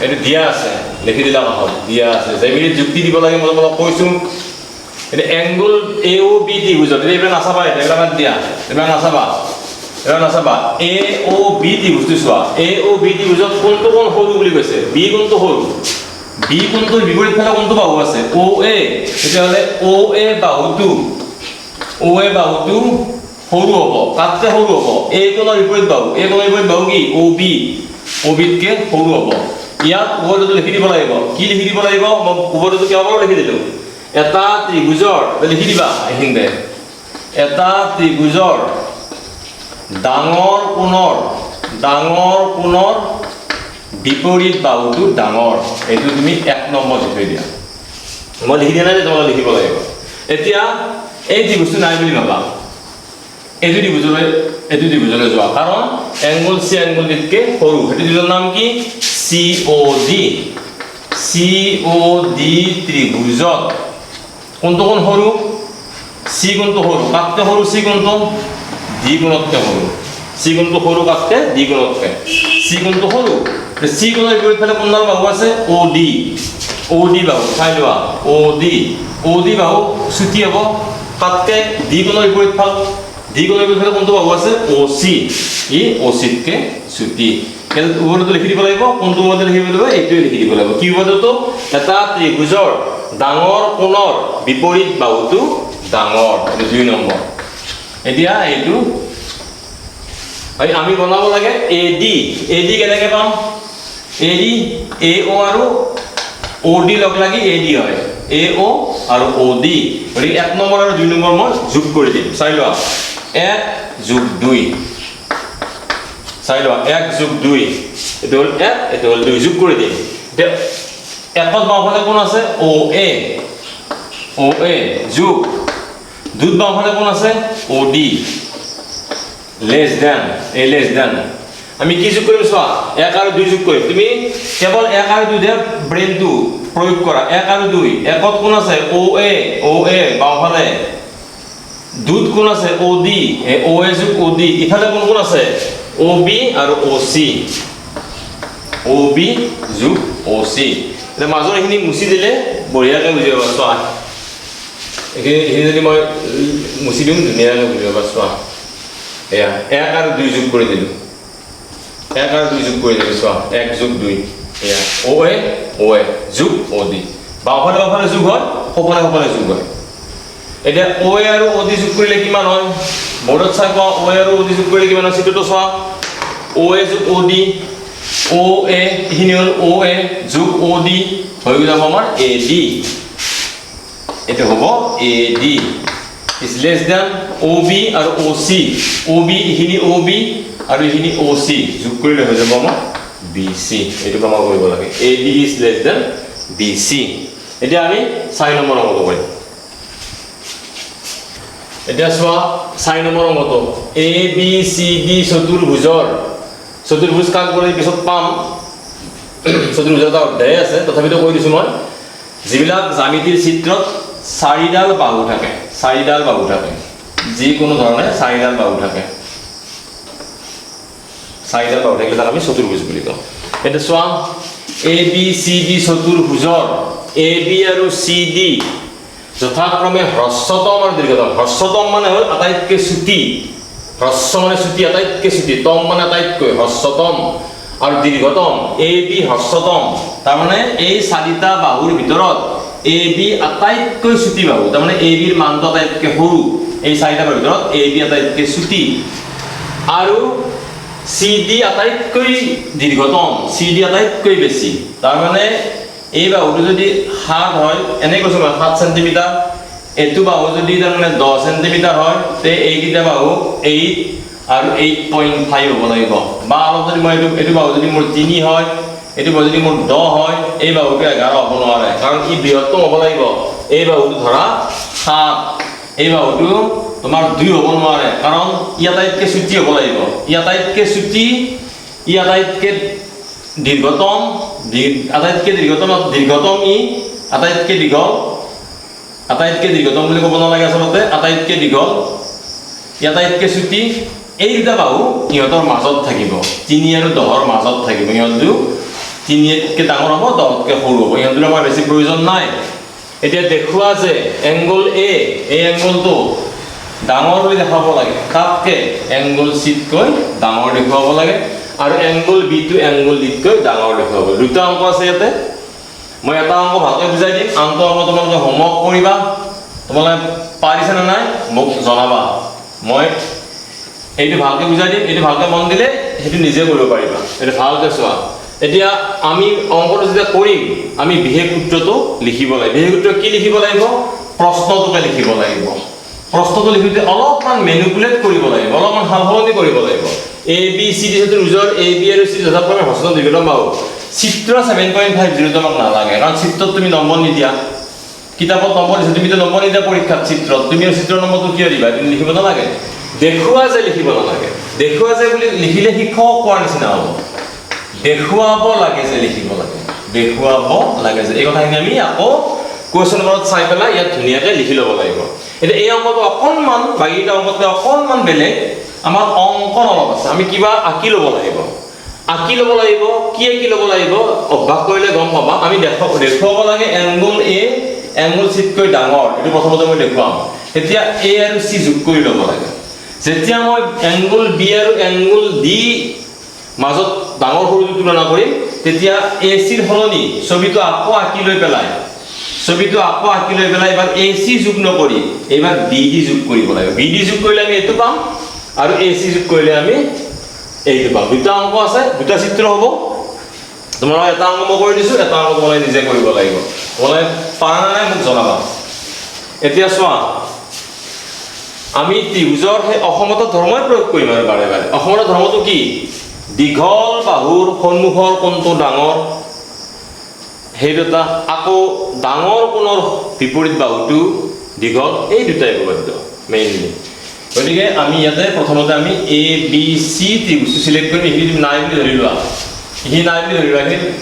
এইটো দিয়া আছে লিখি দিলা নহয় দিয়া আছে যেইবিধ যুক্তি দিব লাগে মই অলপ কৈছোঁ এতিয়া এংগল এ ও বি ত্ৰিভুজত এইবিলাক নাচাবা এইবিলাক বাদ দিয়া এইবিলাক নাচাবা এ ও বি ত্ৰিভুজটো চোৱা এ ও বি ত্ৰিভুজত কোনটো কোণ সৰু বুলি কৈছে বি কোণটো সৰু বি কোণটোৰ বিপৰীত ফালে কোনটো বাহু আছে ও এ তেতিয়াহ'লে ও এ বাহুটো সৰু হ'ব কাটকে সৰু হ'ব এ কোণৰ বিপৰীত বাহু কি ও বিতকে সৰু হ'ব ইয়াত ওপৰটো লিখি দিব লাগিব কি লিখি দিব লাগিব মই ওপৰটো কেইবাবাৰো লিখি দিলোঁ এটা ত্ৰিভুজৰ লিখি দিবা এইখিনিতে এটা ত্ৰিভুজৰ ডাঙৰ কোণৰ বিপৰীত বাহুটো ডাঙৰ এইটো তুমি 1 নম্বৰ লিখি দিয়া মই লিখি দিয়া নাই তোমালোকে লিখিব লাগিব এতিয়া এই ত্ৰিভুজটো নাই বুলি ভাবা এইটো ত্ৰিভুজলৈ যোৱা কাৰণ এংগল সি এংগল ডিতকৈ সৰু সেইটো ত্ৰিভুজৰ নাম কি COD ত্ৰিভুজত কোনটো কোণ সৰু সি কোণটো সৰু কাটকে সৰু সি কোণটো ডি কোণতকৈ সৰু সি কোণটো সৰু কাটকে ডি কোণতকৈ সি কোণটো সৰু সি কোণৰ বিপৰীত ফালে কোনডাল বাহু আছে OD বাহু চাই লোৱা OD বাহু চুটি হ'ব কাটকে ডি কোণৰ বিপৰীত ফালে কোনটো বাহু আছে OC ই OCতকৈ চুটি ওপৰটো লিখি দিব লাগিব কোনটো ওপৰতে লিখিব লাগিব এইটোৱে লিখি দিব লাগিব কি ওপৰটো এটা ত্ৰিভুজৰ ডাঙৰ কোণৰ বিপৰীত বাহুটো ডাঙৰ 2 নম্বৰ এতিয়া এইটো আমি বনাব লাগে AD কেনেকৈ পাম AD AO আৰু OD লগ লাগি AD হয় AO আৰু OD গতিকে 1 নম্বৰ আৰু 2 নম্বৰ মই যোগ কৰি দিম চাই লোৱা 1 যোগ 2 চাই লোৱা 1 যোগ 2 এইটো হ'ল 1 এইটো হ'ল 2 যোগ কৰি দিম এতিয়া 1ত বাওঁফালে কোন আছে OA যোগ 2ত বাওঁফালে কোন আছে OD লেছ দেন আমি কি যোগ কৰিম চোৱা 1 আৰু 2 যোগ কৰিম তুমি কেৱল 1 আৰু 2 দে ব্ৰেইনটো প্ৰয়োগ কৰা 1 আৰু 2 1ত কোন আছে OA বাওঁফালে 2ত কোন আছে OD OA যোগ OD ইফালে কোন আছে OB আৰু OC যোগ OC এটা মাজৰ এইখিনি মুছি দিলে বঢ়িয়াকৈ বুজি পাবা চোৱা এইখিনি যদি মই মুচি দিওঁ ধুনীয়াকৈ বুজিব বা চোৱা এয়া 1 আৰু 2 যোগ কৰি দিলোঁ 1 আৰু 2 যোগ কৰি দিলোঁ চোৱা 1 যোগ 2 এয়া OA যোগ OD বাওঁফালে যোগ হয় সোঁফালে যোগ হয় এতিয়া OA আৰু OD যোগ কৰিলে কিমান হয় বৰ্ডত চাই কোৱা OA আৰু OD যোগ কৰিলে কিমান হয় চিত্ৰটো চোৱা OA যোগ OD OA এইখিনি হ'ল OA যোগ OD হৈ যাব আমাৰ AD এটা হ'ব AD is less than OB আৰু OC OB এইখিনি OB আৰু এইখিনি OC যোগ কৰিলে হৈ যাব আমাৰ BC এইটো প্ৰমাণ কৰিব লাগে AD is less than BC এতিয়া আমি 4 নম্বৰ অংকটো কৰিম এতিয়া চোৱা 4 নম্বৰ অংকটো ABCD চতুৰ্ভুজ কাক বোলে পিছত পাম চতুৰ্ভুজ এটা অধ্যায় আছে তথাপিতো কৈ দিছোঁ মই যিবিলাক জ্যামিতিৰ চিত্ৰত 4ডাল বাহু থাকে যিকোনো ধৰণে 4ডাল বাহু থাকে 4ডাল বাহু থাকিলে তাক আমি চতুৰ্ভুজ বুলি কওঁ এটা চোৱা ABCD চতুৰ্ভুজৰ AB আৰু CD যথাক্ৰমে হ্ৰস্বতম আৰু দীৰ্ঘতম হ্ৰস্বতম মানে হ'ল আটাইতকৈ চুটি হ্ৰস্ব মানে চুটি আটাইতকৈ চুটি তম মানে আটাইতকৈ হ্ৰস্বতম আৰু দীৰ্ঘতম AB হ্ৰস্বতম তাৰমানে এই 4টা বাহুৰ ভিতৰত AB আটাইতকৈ চুটি বাহু তাৰমানে AB ৰ মানটো আটাইতকৈ সৰু এই 4টা বাহুৰ ভিতৰত AB আটাইতকৈ চুটি আৰু CD আটাইতকৈ দীৰ্ঘতম CD আটাইতকৈ বেছি তাৰমানে এই বাহুটো যদি 7 হয় এনে কৈছো 7 সেন্টিমিটাৰ এটো বাহু যদি তাৰমানে 10 সেন্টিমিটাৰ হয় তে এইকিটা বাহু 8 আৰু 8.5 হ'ব লাগিব বা অলপ যদি মই এটো বাহু যদি মোৰ 3 হয় এটো বাহু যদি মোৰ 10 হয় এই বাহুটো 11 হ'ব নোৱাৰে কাৰণ ই বৃহত্তম হ'ব লাগিব এই বাহুটো ধৰা 7 এই বাহুটো তোমাৰ 2 হ'ব নোৱাৰে কাৰণ ই আটাইতকৈ চুটি হ'ব লাগিব ই আটাইতকৈ চুটি ই আটাইতকৈ দীৰ্ঘতম ই আটাইতকৈ দীৰ্ঘতম বুলি ক'ব নালাগে আচলতে আটাইতকৈ দীঘল ই আটাইতকৈ চুটি এই দুটা বাহু ইহঁতৰ মাজত থাকিব 3 আৰু 10ৰ মাজত থাকিব ইহঁতটো 3তকৈ ডাঙৰ হ'ব 10তকৈ সৰু হ'ব ইহঁতৰ আমাৰ বেছি প্ৰয়োজন নাই এতিয়া দেখুৱা যে এংগল A এই এংগলটো ডাঙৰ বুলি দেখাব লাগে তাতকৈ এংগল Cতকৈ ডাঙৰ দেখুৱাব লাগে আৰু এংগল B টো এংগল D তকৈ ডাঙৰ দেখুৱাব দুটা অংক আছে ইয়াতে মই এটা অংক ভালকৈ বুজাই দিম আনটো অংক তোমালোকে হোমৱৰ্ক কৰিবা তোমালোকে পাৰিছা নে নাই মোক জনাবা মই এইটো ভালকৈ বুজাই দিম এইটো ভালকৈ মন দিলে সেইটো নিজে কৰিব পাৰিবা এটা ভালকৈ চোৱা এতিয়া আমি অংকটো যেতিয়া কৰিম আমি বিশেষ সূত্ৰটো লিখিব লাগিব বিশেষ সূত্ৰ কি লিখিব লাগিব প্ৰশ্নটোকে লিখিব লাগিব প্ৰশ্নটো লিখোতে অলপমান মেনিপুলেট কৰিব লাগিব অলপমান সালসলনি কৰিব লাগিব ABCD চতুৰ্ভুজৰ AB আৰু C যথাক্ৰমে হ্ৰস্বতম দীৰ্ঘতম বাহু চিত্ৰ 7.50 তোমাক নালাগে কাৰণ চিত্ৰত তুমি নম্বৰ নিদিয়া কিতাপত নম্বৰ দিছে তুমি তো নম্বৰ নিদিয়া পৰীক্ষাত চিত্ৰত তুমি চিত্ৰৰ নম্বৰটো কিয় দিবা তুমি লিখিব নালাগে দেখুৱা যে লিখিব নালাগে দেখুৱা যে বুলি লিখিলে শিক্ষক কোৱাৰ নিচিনা হ'ব দেখুৱাব লাগে যে লিখিব লাগে দেখুৱাব লাগে যে এই কথাখিনি আমি আকৌ কোৱেশ্চন পেপাৰত চাই পেলাই ইয়াত ধুনীয়াকৈ লিখি ল'ব লাগিব এতিয়া এই অংকটো অকণমান বাকীটা অংকতকৈ অকণমান বেলেগ আমাৰ অংকন অলপ আছে আমি কিবা আঁকি ল'ব লাগিব কি আঁকি ল'ব লাগিব অভ্যাস কৰিলে গম পাবা আমি দেখুৱাব লাগে এংগল A এংগল Cতকৈ ডাঙৰ এইটো প্ৰথমতে মই দেখুৱাম এতিয়া A আৰু C যোগ কৰি ল'ব লাগে যেতিয়া মই এংগল B আৰু এংগল D মাজত ডাঙৰ সৰুটো তুলনা কৰিম তেতিয়া AC ৰ সলনি ছবিটো আকৌ আঁকি লৈ পেলাই এবাৰ AC যোগ নকৰি এবাৰ BD যোগ কৰিব লাগে BD যোগ কৰিলে আমি এইটো পাম আৰু AC যোগ কৰিলে আমি এইটো পাম দুটা অংক আছে দুটা চিত্ৰ হ'ব তোমালোকে এটা অংক মই কৰি দিছো এটা অংক তোমালোকে নিজে কৰিব লাগিব তোমালোকে পাৰা নাই মোক জনাবা এতিয়া চোৱা আমি ত্ৰিভুজৰ সেই অসমত ধৰ্মই প্ৰয়োগ কৰিম আৰু বাৰে বাৰে অসমত ধৰ্মটো কি দীঘল বাহুৰ সন্মুখৰ কোণটো ডাঙৰ সেই দুটা আকৌ ডাঙৰ কোণৰ বিপৰীত বাহুটো দীঘল এই দুটাই উপপাদ্য মেইনলি গতিকে আমি ইয়াতে প্ৰথমতে আমি ABC ত্ৰিভুজটো সিলেক্ট কৰিম এইখিনি নাই বুলি ধৰি লোৱা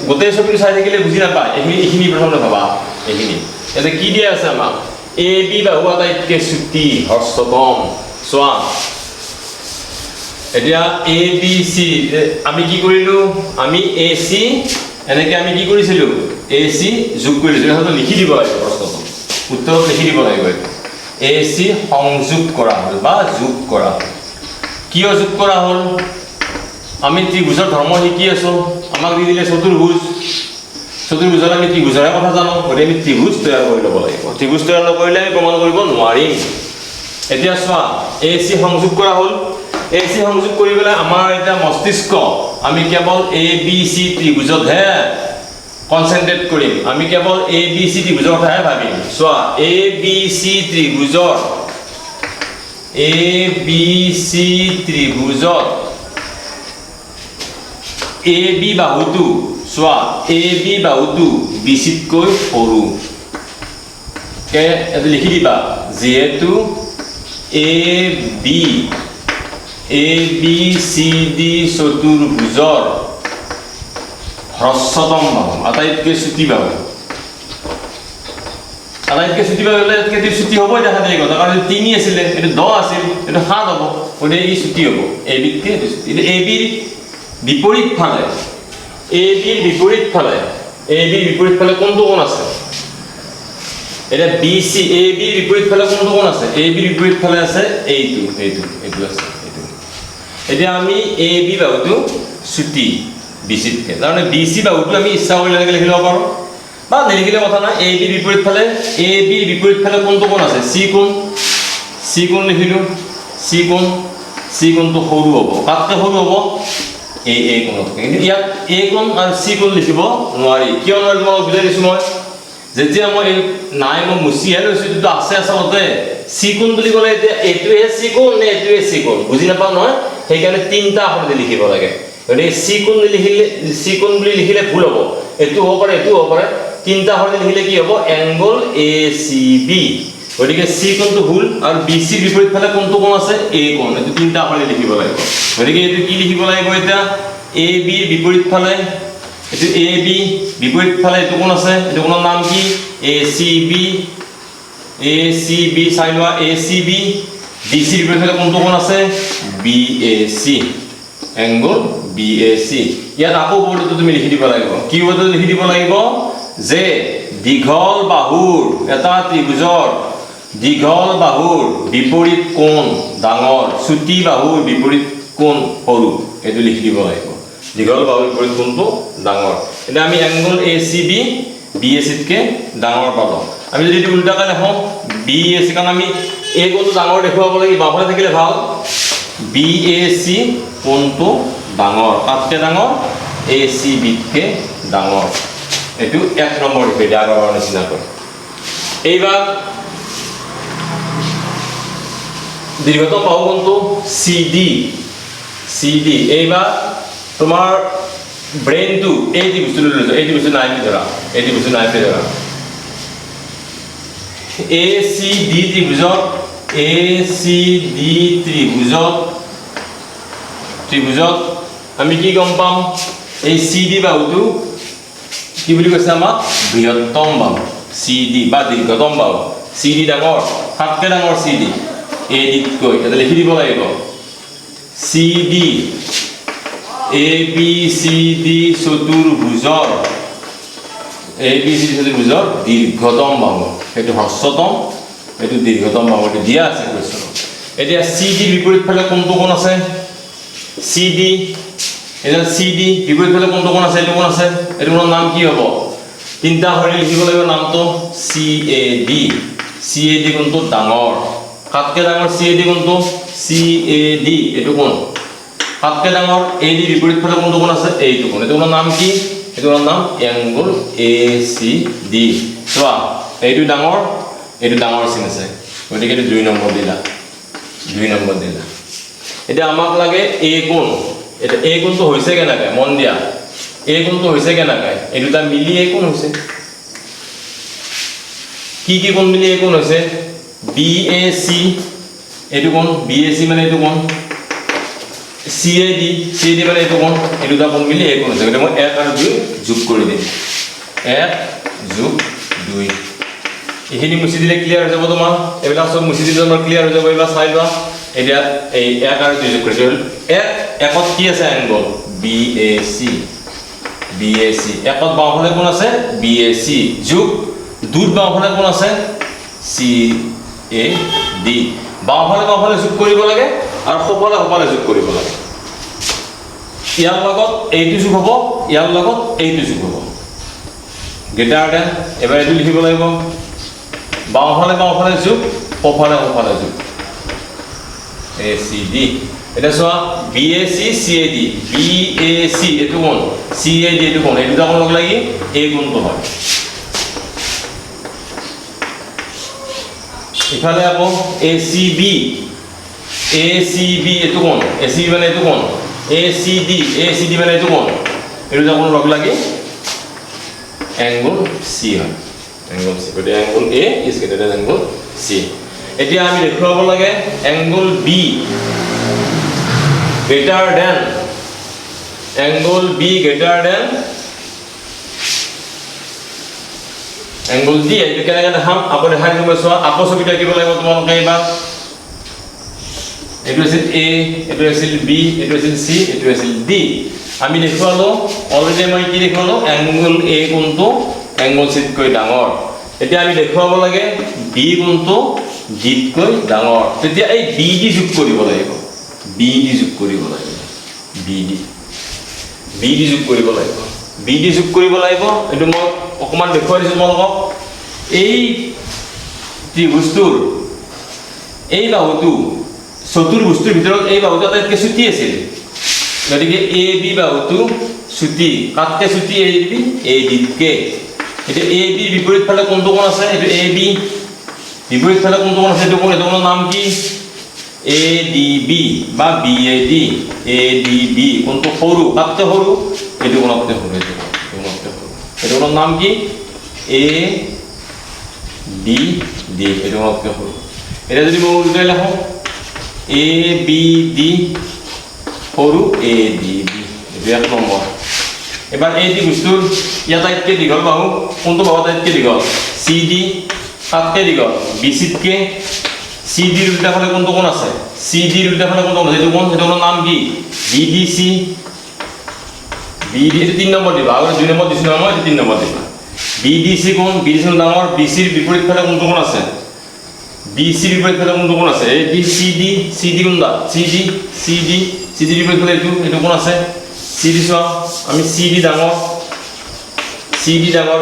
গোটেই ছবিটো চাই থাকিলে বুজি নাপায় এইখিনি প্ৰথমতে ভাবা এইখিনি ইয়াতে কি দিয়া আছে আমাক AB বাহু আটাইতকৈ চুটি হ্ৰস্বতম চোৱা এতিয়া ABC আমি কি কৰিলো আমি AC এনেকৈ আমি কি কৰিছিলো AC যোগ কৰিছিলো সেইটো লিখি দিব লাগিব প্ৰশ্নটো উত্তৰত লিখি দিব লাগিব AC সংযোগ কৰা হ'ল বা যোগ কৰা হ'ল কিয় যোগ কৰা হ'ল আমি ত্ৰিভুজৰ ধৰ্ম শিকি আছো আমাক দি দিলে চতুৰ্ভুজ চতুৰ্ভুজৰ আমি ত্ৰিভুজৰ কথা জানো গতিকে আমি ত্ৰিভুজ তৈয়াৰ কৰি ল'ব লাগিব ত্ৰিভুজ তৈয়াৰ নকৰিলে আমি প্ৰমাণ কৰিব নোৱাৰিম এতিয়া চোৱা AC সংযোগ কৰা হ'ল AC সংযোগ কৰি পেলাই আমাৰ এটা মস্তিষ্ক আমি কেৱল ABC ত্ৰিভুজতহে কনসেন্ট্ৰেট কৰিম আমি কেৱল ABC ত্ৰিভুজৰ কথাহে ভাবিম চোৱা ABC ত্ৰিভুজৰ ABC ত্ৰিভুজত AB বাহুটো চোৱা AB বাহুটো BC তকৈ সৰু কে এটো লিখি দিবা যেহেতু ABCD চতুৰ্ভুজৰ হ্ৰস্বতম বাহু আটাইতকৈ চুটি বাহু আটাইতকৈ চুটি বাহু হ'লে এতকৈ চুটি হ'বই দেখা যায় কথা কাৰণ 3 আছিলে এটো 10 আছিল এটো 7 হ'ব গতিকে ই চুটি হ'ব ABতকৈ চুটি ABৰ বিপৰীত ফালে ABৰ বিপৰীত ফালে কোনটো কোণ আছে এটা BC ABৰ বিপৰীত ফালে কোনটো কোণ আছে ABৰ বিপৰীত ফালে আছে এইটো আছে এইটো এতিয়া আমি AB বাহুটো চুটি BC তকে তাৰমানে BC বাহুটো আমি ইচ্ছা কৰিলে লিখি ল'ব পাৰো বা নিলিখিলে কথা নাই ABৰ বিপৰীত ফালে কোনটো কোণ আছে C কোণ লিখিলো C কোণটো সৰু হ'ব কাটকে সৰু হ'ব A কোণতকে কিন্তু ইয়াত A কোণ আৰু C কোণ লিখিব নোৱাৰি কিয় নোৱাৰি মই বুজাই দিছো মই যেতিয়া মই নাই মই মুছিহে লৈছো কিন্তু আছে আচলতে C কোণ বুলি ক'লে এতিয়া এইটোৱে C কোণ নে এইটোৱে C কোণ বুজি নাপাওঁ নহয় সেইকাৰণে তিনিটা আখৰ লিখিব লাগে গতিকে C কোণ বুলি লিখিলে ভুল হ'ব এইটো হ'ব পাৰে তিনিটা আখৰ লিখিলে কি হ'ব এংগল ACB গতিকে C কোণটো ভুল আৰু BC বিপৰীত ফালে কোনটো কোণ আছে A কোণ এইটো তিনিটা আখৰ লিখিব লাগিব গতিকে এইটো কি লিখিব লাগিব এতিয়া AB বিপৰীত ফালে এটো AB বিপৰীত ফালে এটো কোণ আছে এটো কোণৰ নাম কি ACB চাইলোৱা ACB BC বিপৰীত ফালে কোনটো কোণ আছে BAC এংগল BAC ইয়াত আকৌ বৰ্ডটো তুমি লিখি দিব লাগিব কি বৰ্ডটো লিখি দিব লাগিব যে দীঘল বাহুৰ এটা ত্ৰিভুজৰ দীঘল বাহুৰ বিপৰীত কোণ ডাঙৰ চুটি বাহুৰ বিপৰীত কোণ সৰু এটো লিখি দিব লাগিব দীঘল বাহুৰ বিপৰীত কোণটো ডাঙৰ এটা আমি এংগল ACB BAC তকে ডাঙৰ পালো আমি যদি এটো উল্টাকৈ লিখো BAC কাৰণ আমি A কোণটো ডাঙৰ দেখুৱাব লাগিব বাহুলে থাকিলে ভাল BAC কোণটো ডাঙৰ কাটকে ডাঙৰ ACB তকে ডাঙৰ এটো 1 নম্বৰ ভিডিও আগৰ নিচিনা কৰে এইবাৰ দীৰ্ঘতম বাহু কোনটো CD এইবাৰ তোমাৰ ব্ৰেইনটো এই বস্তুটো লৈ যোৱা এই বস্তু নাই ধৰা ACD ত্ৰিভুজত আমি কি গম পাম এই CD বাহুটো কি বুলি কৈছে আমাক বৃহত্তম বাহু CD বা দীৰ্ঘতম বাহু CD ডাঙৰ সাতকে ডাঙৰ CD AD তকৈ এটা লিখি দিব লাগিব CD ABCD চতুৰ্ভুজৰ দীৰ্ঘতম বাহু এটো হ্ৰস্বতম এটো দীৰ্ঘতম বাহু দিয়া আছে কোৱেশ্চন এতিয়া CD বিপৰীত ফালে কোনটো কোণ আছে CD বিপৰীত ফালে কোনটো কোণ আছে এটো কোণ আছে এটো কোণৰ নাম কি হ'ব তিনটা আখৰে লিখিব লাগিব নামটো CAD কোণটো ডাঙৰ কাটকে ডাঙৰ CAD কোণটো CAD এটো কোণ কাটকে ডাঙৰ AD বিপৰীত ফালে কোনটো কোণ আছে এইটো কোণ এটো কোণৰ নাম কি এটো কোণৰ নাম এংগল ACD চোৱা এইটো ডাঙৰ চিন আছে গতিকে এটো 2 নম্বৰ দিলা এতিয়া আমাক লাগে A কোণ এটা A কোণটো হৈছে কেনেকৈ মন দিয়া A কোণটো হৈছে কেনেকৈ এই দুটা মিলি A কোণ হৈছে কি কোণ মিলি A কোণ হৈছে BAC এটো কোণ BAC মানে এটো কোণ CAD মানে এটো কোণ এই দুটা কোণ মিলি A কোণ হৈছে গতিকে মই 1 আৰু 2 যোগ কৰি দিম 1 যোগ 2 এইখিনি মুছি দিলে ক্লিয়াৰ হৈ যাব তোমাৰ এবিলাক সব মুছি দিলে তোমাৰ ক্লিয়াৰ হৈ যাব এবা চাই লোৱা এতিয়া এই 1 আৰু 2 যোগ কৰি দিল 1 একত কি আছে এংগল BAC একত বাওঁফালে কোণ আছে BAC যোগ দুৰ বাওঁফালে কোণ আছে CAD এ ডি বাওঁফালে যোগ কৰিব লাগে আৰু সোঁফালে যোগ কৰিব লাগে ইয়াৰ লগত এইটো যোগ হ'ব ইয়াৰ লগত এইটো যোগ হ'ব গ্ৰেটাৰ দেন এবাৰ এইটো লিখিব লাগিব বাওঁফালে যোগ সোঁফালে যোগ এ চি ডি এটা চোৱা B A C C A D B A C এইটো কোণ চি এ ডি এইটো কোণ এই দুটা কোণ লগ লাগি এই কোণটো হয় ইফালে আকৌ এ চি বি এইটো কোণ এ চি বি মানে এইটো কোণ এ চি ডি মানে এইটো কোণ এই দুটা কোণ লগ লাগি এংগল চি হয় এংগল চি গতিকে angle A is greater than angle C এতিয়া আমি দেখুৱাব লাগে angle B greater than angle B greater than angle D এইটো কেনেকৈ দেখাম আকৌ দেখাই দিব চোৱা আকৌ ছবিটো আঁকিব লাগিব তোমালোকে এইবাৰ এইটো আছিল A এইটো আছিল B এইটো আছিল C এইটো আছিল D আমি দেখুৱালো অলৰেডি মই কি দেখুৱালো angle A কোণটো angle C তকৈ ডাঙৰ এতিয়া আমি দেখুৱাব লাগে B কোণটো D তকৈ ডাঙৰ তেতিয়া এই B D যোগ কৰিব লাগিব BD যোগ কৰিব লাগিব BD যোগ কৰিব লাগিব এটো মই অকমান দেখুৱাই দিছো তোমালোকক এই ত্ৰিভুজটোৰ এই বাহুটো চতুৰ্ভুজটোৰ ভিতৰত এই বাহুটো আটাইতকৈ চুটি আছিল গতিকে এ বি বাহুটো চুটি কাটকে চুটি এ ডি কে এতিয়া এ বি বিপৰীত ফালে কোনটো কোণ আছে এটো এ বি বিপৰীত ফালে কোনটো কোণ আছে এটো কোণৰ নাম কি ADB বা BAD ADB কোনটো সৰু কাটতে সৰু এটো কোণতে সৰু এটো কোণৰ নাম কি ABD এটো কোণতে সৰু এটা যদি মই উল্টাই লিখো ABD সৰু ADB এটো এক নম্বৰ এবাৰ এই ত্ৰিভুজটোৰ ইয়াতকে দীঘল বাহু কোনটো বাহু আটাইতকৈ দীঘল CD কাটকে দীঘল BC তকে CD ৰ উল্টা ফালে কোনটো কোণ আছে CD ৰ উল্টা ফালে কোনটো কোণ এইটো কোণৰ নাম কি BDC BD এটো 3 নম্বৰ দিবা আৰু 2 নম্বৰ দিছিল মই এটো 3 নম্বৰ দিবা BDC কোণ BDC কোণ ডাঙৰ BC ৰ বিপৰীত ফালে কোনটো কোণ আছে BC ৰ বিপৰীত ফালে কোনটো কোণ আছে এই CD কোণটা CD ৰ বিপৰীত ফালে এইটো কোণ আছে CD চোৱা আমি CD ডাঙৰ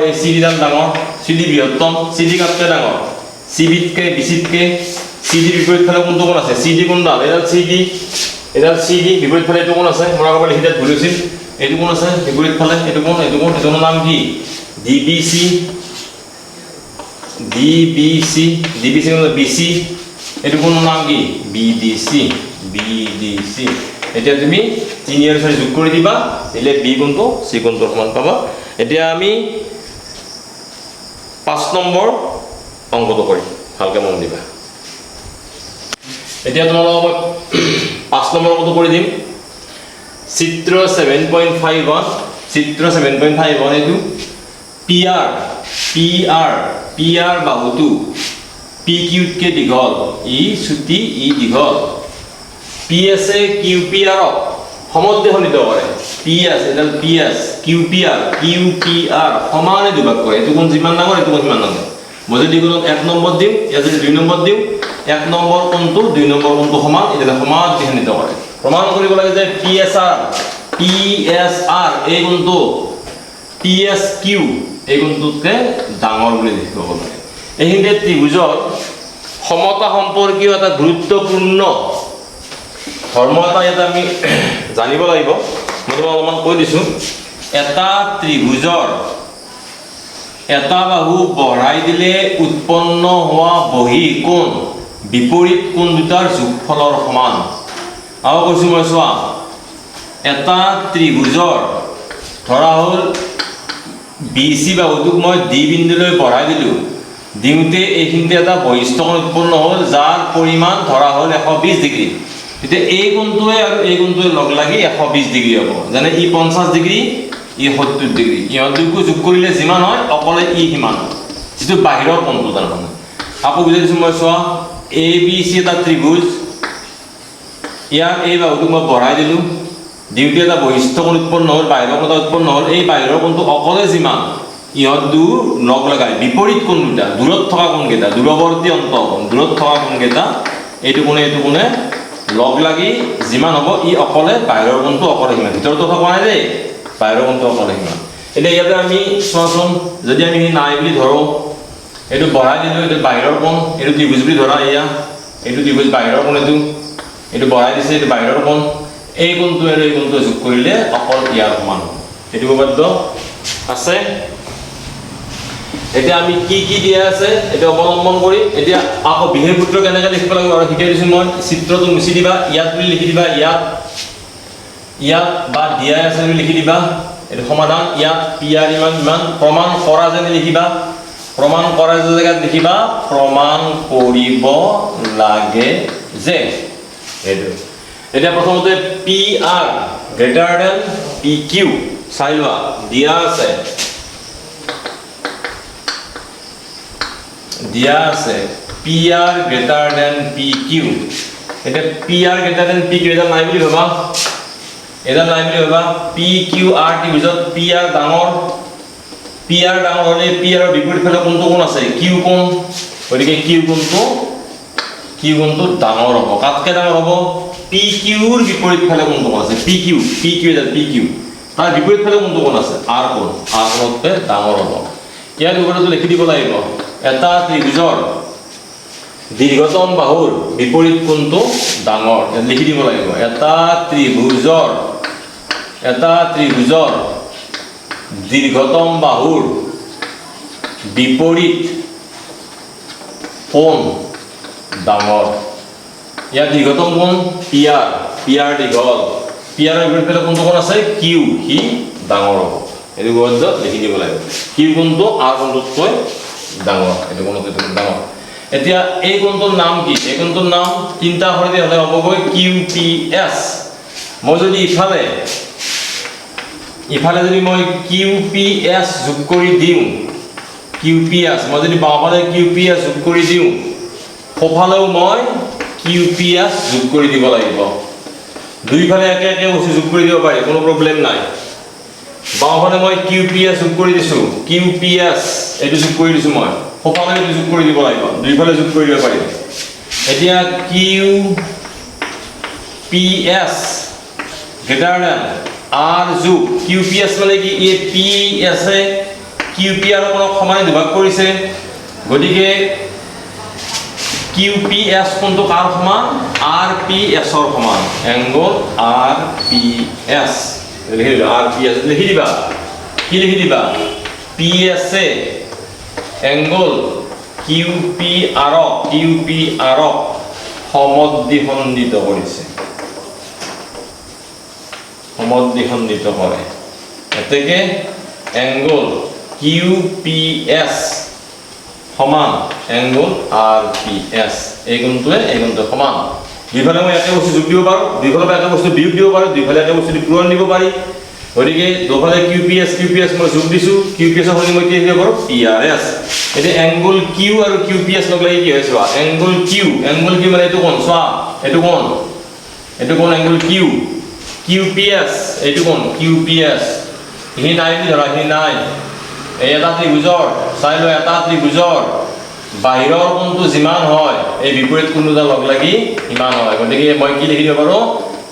এই CD ডাঙৰ CD বৃহত্তম CD কাটকে ডাঙৰ CD তকে BC তকে CD বিপৰীত ফালে কোনটো কোণ আছে CD কোণটা এডাল CD বিপৰীত ফালে এইটো কোণ আছে মই আগৰ লিখিত ভুলিছিল এইটো কোণ আছে বিপৰীত ফালে এইটো কোণৰ নাম কি DBC কোণ BC এইটো কোণৰ নাম কি BDC এতিয়া তুমি 3 আৰু 4 যোগ কৰি দিবা দিলে B কোণটো C কোণটোৰ সমান পাবা এতিয়া আমি 5 নম্বৰ অংকটো কৰিম ভালকে মন দিবা এতিয়া তোমালোকক 5 নম্বৰ অংকটো কৰি দিম চিত্ৰ 7.51 এইটো PR বাহুটো PQ তকে দীঘল ই চুটি ই দীঘল PS এ QPR সমদ্বিখণ্ডিত কৰে PS এডাল PS QPR সমানে দুভাগ কৰে এইটো কোণ যিমান ডাঙৰ এইটো কোণ সিমান ডাঙৰ মই যদি কোণত 1 নম্বৰ দিম ইয়াত যদি 2 নম্বৰ দিম 1 নম্বৰ কোণটো 2 নম্বৰ কোণটো সমান এটা সমদ্বিখণ্ডিত কৰে প্ৰমাণ কৰিব লাগে যে PSR এই কোণটো PSQ এই কোণটোতকৈ ডাঙৰ বুলি লিখিব লাগে এইখিনিতে ত্ৰিভুজৰ সমতা সম্পৰ্কীয় এটা গুৰুত্বপূৰ্ণ ধৰ্ম এটা আমি জানিব লাগিব মই তোমাক অলপমান কৈ দিছোঁ এটা ত্ৰিভুজৰ এটা বাহু বঢ়াই দিলে উৎপন্ন হোৱা বহি কোণ বিপৰীত কোণ দুটাৰ যোগফলৰ সমান আৰু কৈছোঁ মই চোৱা এটা ত্ৰিভুজৰ ধৰা হ'ল BC বাহুটোক মই D বিন্দুলৈ বঢ়াই দিলোঁ দিওঁতে এইখিনিতে এটা বহিষ্ঠ কোণ উৎপন্ন হ'ল যাৰ পৰিমাণ ধৰা হ'ল 120 ডিগ্ৰী এতিয়া এই কোণটোৱে আৰু এই কোণটোৱে লগ লাগি 120 ডিগ্ৰী হ'ব যেনে ই 50 ডিগ্ৰী ই 70 ডিগ্ৰী ইহঁত দুয়োকো যোগ কৰিলে যিমান হয় অকলে ই সিমান যিটো বাহিৰৰ কোণটো তাৰমানে আকৌ বুজাই দিছোঁ মই চোৱা ABC এটা ত্ৰিভুজ ইয়াৰ এই বাহুটোক মই বঢ়াই দিলোঁ দিওঁতে এটা বহিষ্ঠ কোণ উৎপন্ন হ'ল বাহিৰৰ কোণ উৎপন্ন হ'ল এই বাহিৰৰ কোণটো অকলে যিমান ইহঁত দু লগ লগাই বিপৰীত কোণ দুটা দূৰত থকা কোণকেইটা দূৰৱৰ্তী অন্তঃকোণ দূৰত থকা কোণকেইটা এইটো কোণে লগ লাগি যিমান হ'ব ই অকলে বাহিৰৰ কোণটো অকলে সিমান ভিতৰত কথা কোৱা নাই দেই বাহিৰৰ কোণটো অকলে সিমান এতিয়া ইয়াতে আমি চোৱাচোন যদি আমি নাই বুলি ধৰোঁ এইটো বঢ়াই দিলোঁ এইটো বাহিৰৰ কোণ এইটো ত্ৰিভুজ বুলি ধৰা এয়া এইটো ত্ৰিভুজ বাহিৰৰ কোণ এইটো বঢ়াই দিছে এইটো বাহিৰৰ কোণ এই কোণটো আৰু এই কোণটো যোগ কৰিলে অকল ইয়াৰ সমান হ'ব এইটো উপপাদ্য আছে এতিয়া আমি কি দিয়া আছে এটা অৱলম্বন কৰি এতিয়া আকৌ বিহেভ সূত্ৰ কেনেকৈ লিখিব লাগিব আৰু শিকাই দিছোঁ মই চিত্ৰটো মুছি দিবা ইয়াত বুলি লিখি দিবা ইয়াত বা দিয়া আছে বুলি লিখি দিবা এইটো সমাধান ইয়াত পিয়াৰ ইমান প্ৰমাণ কৰা যেনে লিখিবা প্ৰমাণ কৰা জেগাত লিখিবা প্ৰমাণ কৰিব লাগে যে এইটো এতিয়া প্ৰথমতে P R greater than P Q চাই লোৱা দিয়া আছে P R greater than P Q এতিয়া P R greater than P Q এটা নাই বুলি ভাবা পি কিউ আৰ ত্ৰিভুজত পি আৰ ডাঙৰ হ'লে পি আৰৰ বিপৰীত ফালে কোনটো কোণ আছে কিউ কোণ গতিকে কিউ কোণটো ডাঙৰ হ'ব কাতকৈ ডাঙৰ হ'ব পি কিউৰ বিপৰীত ফালে কোনটো কোণ আছে পি কিউ তাৰ বিপৰীত ফালে কোনটো কোণ আছে আৰ কোণতকৈ ডাঙৰ হ'ব ইয়াৰ বিপৰীতটো লিখি দিব লাগিব এটা ত্ৰিভুজৰ দীৰ্ঘতম বাহুৰ বিপৰীত কোণটো ডাঙৰ লিখি দিব লাগিব এটা ত্ৰিভুজৰ দীৰ্ঘতম বাহুৰ বিপৰীত কোণ ডাঙৰ ইয়াৰ দীৰ্ঘতম কোণ পি আৰ দীঘল পি আৰৰ বিপৰীত ফালে কোনটো কোণ আছে কিউ সি ডাঙৰ হ'ব এইটো উপপাদ্য লিখি দিব লাগিব কিউ কোণটো আৰ কোণটোতকৈ ডাঙৰ এইটো কোণটো ডাঙৰ এতিয়া এই কোণটোৰ নাম কি এই কোণটোৰ নাম তিনিটা আখৰেদি হ'লে হ'বগৈ কিউ পি এছ মই যদি ইফালে যদি মই কিউ পি এছ যোগ কৰি দিওঁ মই যদি বাওঁফালে কিউ পি এছ যোগ কৰি দিওঁ সোঁফালেও মই কিউ পি এছ যোগ কৰি দিব লাগিব দুইফালে একে বস্তু যোগ কৰি দিব পাৰি কোনো প্ৰব্লেম নাই বাওঁফালে মই কিউ পি এছ যোগ কৰি দিছোঁ কিউ পি এছ এইটো যোগ কৰি দিছোঁ মই সোঁফালে এইটো যোগ কৰি দিব লাগিব দুইফালে যোগ কৰি দিব পাৰিম এতিয়া Q P S greater than R যোগ কিউ পি এছ মানে কি এই পি এছে কিউ পি আৰ সমানে দুভাগ কৰিছে গতিকে কিউ পি এছ কোনটো কাৰ সমান আৰ পি এছৰ সমান এংগল আৰ পি এছ লিখি দিবা কি লিখি দিবা পি এছে এংগল কিউ পি আৰক সমদ্বিখণ্ডিত কৰে এতেকে এংগল কিউ পি এছ সমান এংগল আৰ পি এছ এই কোণটোৱে সমান দুইফালে মই একে বস্তু যোগ দিব পাৰোঁ দুইফালৰ পৰা একে বস্তু বিয়োগ দিব পাৰোঁ দুইফালে একে বস্তু পূৰণ দিব পাৰি গতিকে দুফালে কিউ পি এছ মই যোগ দিছোঁ কিউ পি এছৰ সলনি মই কি দিব পাৰোঁ পি আৰ এছ এতিয়া এংগল কিউ আৰু কিউ পি এছ লগ লাগি কি হয় চোৱা এংগল কিউ মানে এইটো কোণ চোৱা এইটো কোণ এংগল কিউ পি এছ এইটো কোণ কিউ পি এছ এইখিনি নাই বুলি ধৰা এইখিনি নাই এই এটা ত্ৰিভুজৰ চাই লোৱা এটা ত্ৰিভুজৰ বাহিৰৰ কোণটো যিমান হয় এই বিপৰীত কোণ দুটা লগ লাগি সিমান হয় গতিকে মই কি লিখি দিব পাৰোঁ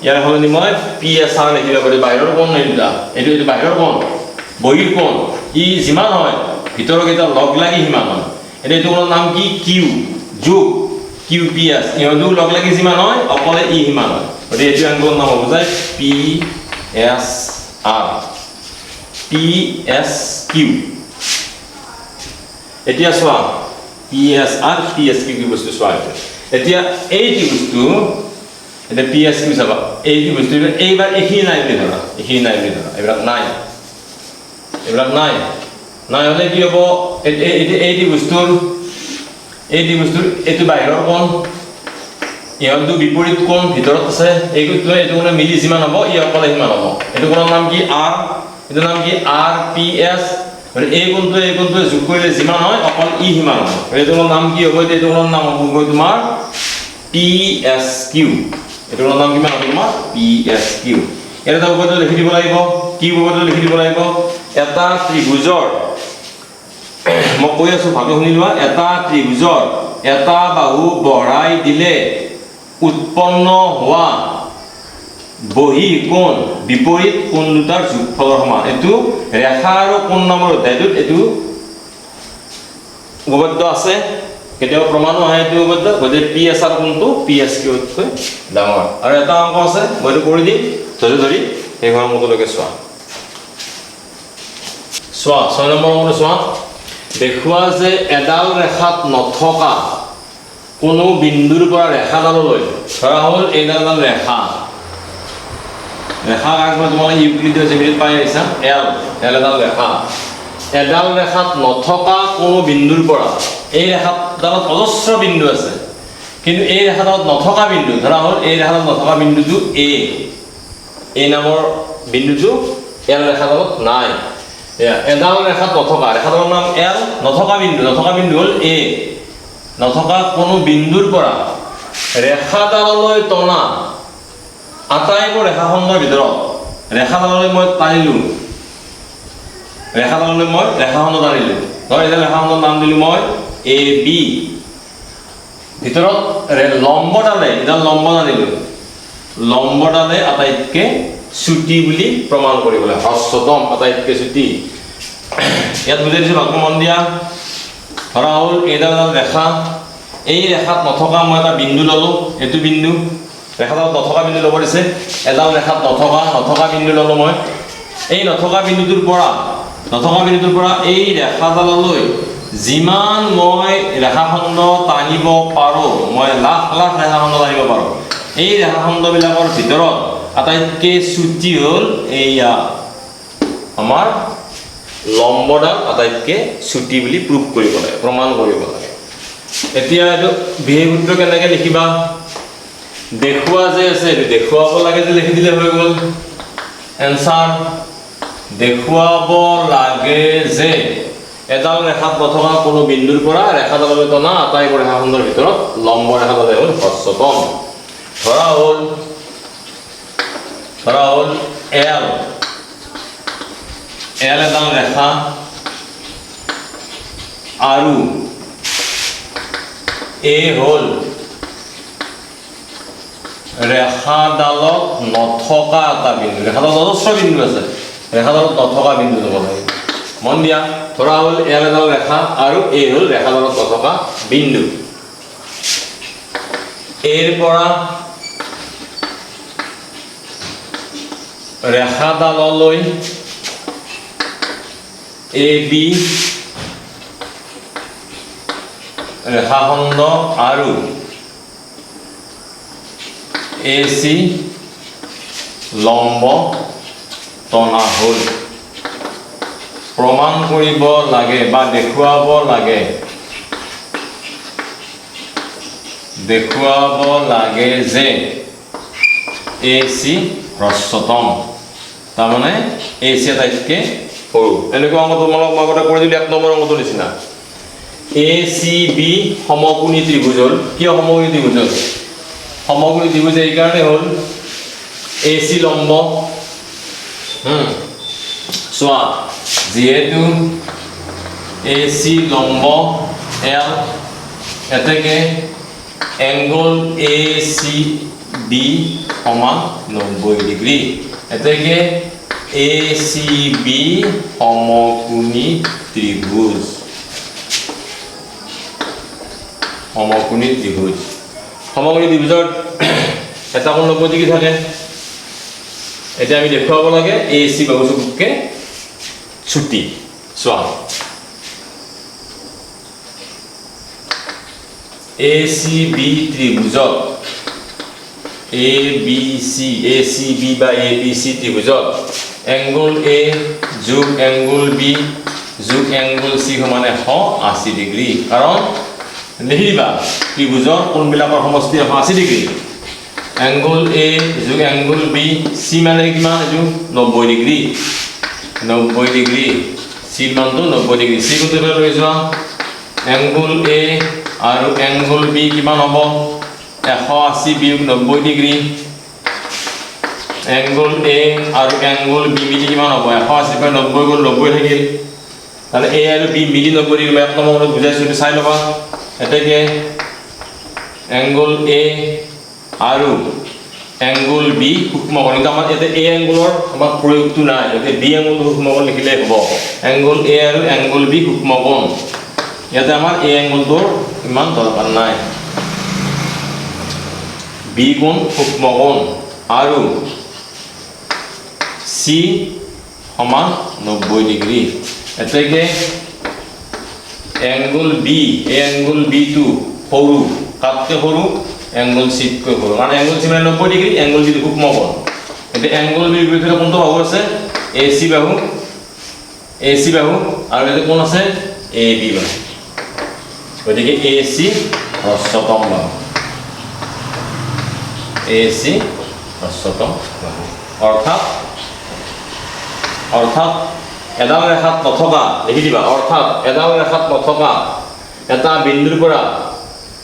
ইয়াৰ সলনি মই পি এছ আৰ লিখি দিব পাৰোঁ বাহিৰৰ কোণ এই দুটা এইটো বাহিৰৰ কোণ বহিৰ কোণ ই যিমান হয় ভিতৰৰ কেইটা লগ লাগি সিমান হয় এতিয়া এইটো কোণৰ নাম কি কিউ যোগ কিউ পি এছ ইহঁতেও লগ লাগি যিমান হয় অকলে ই সিমান হয় গতিকে এইটো এংগলৰ নাম হ'ব যায় P S R P S Q এতিয়া চোৱা P S R P S Q কি বস্তু চোৱা এতিয়া এই ত্ৰিভুজটো এতিয়া পি এছ কিউ চাবা এই ত্ৰিভুজটো এইবাৰ এইখিনি নাই বুলি ধৰা এইবিলাক নাই হ'লে কি হ'ব এই ত্ৰিভুজটোৰ এইটো বাহিৰৰ কোণ ইহঁতটো বিপৰীত কোণ ভিতৰত আছে এইটো কোণে মিলি যিমান হ'ব ই অকলে সিমান হ'ব এইটো কোণৰ নাম কি আৰ এইটো নাম কি আৰ পি এছ এই কোণটোৱে যোগ কৰিলে যিমান হয় অকল ই সিমান হ'ব এইটো কোণৰ নাম কি হ'ব এইটো কোণৰ নাম হ'বগৈ তোমাৰ পি এছ কিউ এইটো কোণৰ নাম কিমান হ'ব তোমাৰ পি এছ কিউ এটা উপপাদ্য লিখি দিব লাগিব কি উপপাদ্য লিখি দিব লাগিব এটা ত্ৰিভুজৰ মই কৈ আছোঁ ভালকৈ শুনি লোৱা এটা ত্ৰিভুজৰ এটা বাহু বঢ়াই দিলে উৎপন্ন হোৱা বহি কোণ বিপৰীত কোণ দুটাৰ যোগফলৰ সমান এইটো ৰেখা আৰু কোণ নামৰ অধ্যায়টোত এইটো উপপাদ্য আছে কেতিয়াবা প্ৰমাণো আহে এইটো উপপাদ্য গতিকে পি এছ আৰ কোণটো পি এছ কিউতকৈ ডাঙৰ আৰু এটা অংক আছে মই এইটো কৰি দিম ধৰি ধৰি সেইখন অংকলৈকে চোৱা 6 নম্বৰ অংকটো চোৱা দেখুওৱা যে এডাল ৰেখাত নথকা কোনো বিন্দুৰ পৰা ৰেখাডাললৈ ধৰা হ'ল এইডাল ৰেখা ৰেখা কাগজ তোমালোকে ইউক্লিডৰ জেমিনিত পাই আহিছা এল এডাল ৰেখা এডাল ৰেখাত নথকা কোনো বিন্দুৰ পৰা এই ৰেখাডালত অজস্ৰ বিন্দু আছে কিন্তু এই ৰেখাডালত নথকা বিন্দু ধৰা হ'ল এই ৰেখাডালত নথকা বিন্দুটো এ নামৰ বিন্দুটো এল ৰেখাডালত নাই এডাল ৰেখাত নথকা ৰেখাডালৰ নাম এল নথকা বিন্দু হ'ল এ নথকা কোনো বিন্দুৰ পৰা ৰেখাডাললৈ টনা আটাইবোৰ ৰেখাখণ্ডৰ ভিতৰত ৰেখাডাললৈ মই টানিলোঁ ৰেখাডাললৈ মই ৰেখাখণ্ড টানিলোঁ ধৰ এতিয়া ৰেখাখণ্ডৰ নাম দিলোঁ মই এ বি ভিতৰত লম্বডালে এডাল লম্ব টানিলোঁ লম্বডালে আটাইতকৈ চুটি বুলি প্ৰমাণ কৰিবলৈ হ্ৰস্বতম আটাইতকৈ চুটি ইয়াত বুজাই দিছোঁ ভালকৈ মন দিয়া ধৰা হ'ল এইডাল ৰেখা এই ৰেখাত নথকা মই এটা বিন্দু ল'লোঁ এইটো বিন্দু ৰেখাডালত নথকা বিন্দু ল'ব দিছে এডাল ৰেখাত নথকা বিন্দু ল'লোঁ মই এই নথকা বিন্দুটোৰ পৰা এই ৰেখাডাললৈ যিমান মই ৰেখাখণ্ড টানিব পাৰোঁ মই লাখ লাখ ৰেখাখণ্ড টানিব পাৰোঁ এই ৰেখাখণ্ডবিলাকৰ ভিতৰত আটাইতকৈ চুটি হ'ল এইয়া আমাৰ লম্বডাল আটাইতকৈ চুটি বুলি প্ৰুভ কৰিব লাগে প্ৰমাণ কৰিব লাগে এতিয়া এইটো বিশেষ সূত্ৰ কেনেকৈ লিখিবা দেখুওৱা যে আছে এইটো দেখুৱাব লাগে যে লিখি দিলে হৈ গ'ল এনচাৰ দেখুৱাব লাগে যে এডাল ৰেখাত নথকা কোনো বিন্দুৰ পৰা ৰেখাডাললৈ টনা আটাইবোৰ ৰেখাখণ্ডৰ ভিতৰত লম্ব ৰেখাডালে হ'ল হ্ৰস্বতম ধৰা হ'ল এল এডাল ৰেখা আৰু এ হ'ল ৰেখাডালত নথকা এটা বিন্দু ৰেখাডালত অজস্ৰ বিন্দু আছে ৰেখাডালত নথকা বিন্দু ল'ব লাগে মন দিয়া ধৰা হ'ল এল এডাল ৰেখা আৰু এ হ'ল ৰেখাডালত নথকা বিন্দু এৰ পৰা ৰেখাডাললৈ এ বি ৰেখাখণ্ড আৰু এ চি লম্ব টনা হ'ল প্ৰমাণ কৰিব লাগে বা দেখুৱাব লাগে যে এ চি হ্ৰস্বতম তাৰমানে এ চি আটাইতকৈ সৰু এনেকুৱা অংক তোমালোক মই আগতে কৰি দিলোঁ 1 নম্বৰ অংকটোৰ নিচিনা এ চি বি সমকোণী ত্ৰিভুজ হ'ল কিয় সমকোণী ত্ৰিভুজ হ'ল সমকোণী ত্ৰিভুজ এইকাৰণে হ'ল এ চি লম্ব চোৱা যিহেতু এ চি লম্ব এল এতেকে এংগল এ চি বি সমান 90 ডিগ্ৰী এতেকে এ চি বি সমকোণী ত্ৰিভুজ সমকোণী ত্ৰিভুজৰ এটা কোণ 90 ডিগ্ৰী থাকে এতিয়া আমি দেখুৱাব লাগে এ চি বাহু চকুতকৈ চুটি চোৱা এ চি বি ত্ৰিভুজত এ চি বি বা এ বি চি ত্ৰিভুজত এংগল এ যোগ এংগল বি যোগ এংগল চি সমানে 180 ডিগ্ৰী কাৰণ লিখিবা ত্ৰিভুজৰ কোণবিলাকৰ সমষ্টি 180 ডিগ্ৰী এংগল এ যোগ এংগল বি চি মানে কিমান এইটো 90 ডিগ্ৰী চিৰ মানটো 90 ডিগ্ৰী চি কোনটো লৈ যোৱা এংগল এ আৰু এংগল বি কিমান হ'ব 180 বিয়োগ 90 ডিগ্ৰী এংগল এ আৰু এংগল বি মিলি কিমান হ'ব 180 পৰা 90 গ'ল 90 থাকিল তাহলে এ আৰু বি মিলি 90 ডিগ্ৰী মই 1 নম্বৰত বুজাইছোঁ এইটো চাই ল'বা এতেকে এংগল এ আৰু এংগল বি সূক্ষ্মকোণ কিন্তু আমাৰ ইয়াতে এ এংগলৰ আমাৰ প্ৰয়োগটো নাই ইয়াতে বি এংগলটো সূক্ষ্মকোণ লিখিলে হ'ব এংগল এ আৰু এংগল বি সূক্ষ্মকোণ ইয়াতে আমাৰ এ এংগলটোৰ ইমান দৰকাৰ নাই বি কোণ সূক্ষ্মকোণ আৰু সি সমান 90 ডিগ্ৰী এতেকে angle B A angle B two সৰু কাটকে সৰু এংগল সিতকৈ সৰু কাৰণ এংগল সি মানে 90 ডিগ্ৰী এংগল বি সূক্ষ্মকোণ এতিয়া এংগল বিৰ বিপৰীতে কোনটো বাহু আছে এসি বাহু আৰু এতে কোন আছে এবি বাহু গতিকে এসি হ্ৰস্বতম বাহু এসি হ্ৰস্বতম বাহু অৰ্থাৎ এডাল ৰেখাত নথকা লিখি দিবা অৰ্থাৎ এডাল ৰেখাত নথকা এটা বিন্দুৰ পৰা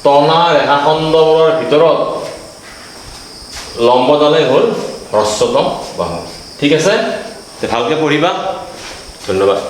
টনা ৰেখাখণ্ডবোৰৰ ভিতৰত লম্বডালে হ'ল হ্ৰস্বতম বাহু ঠিক আছে ভালকৈ পঢ়িবা ধন্যবাদ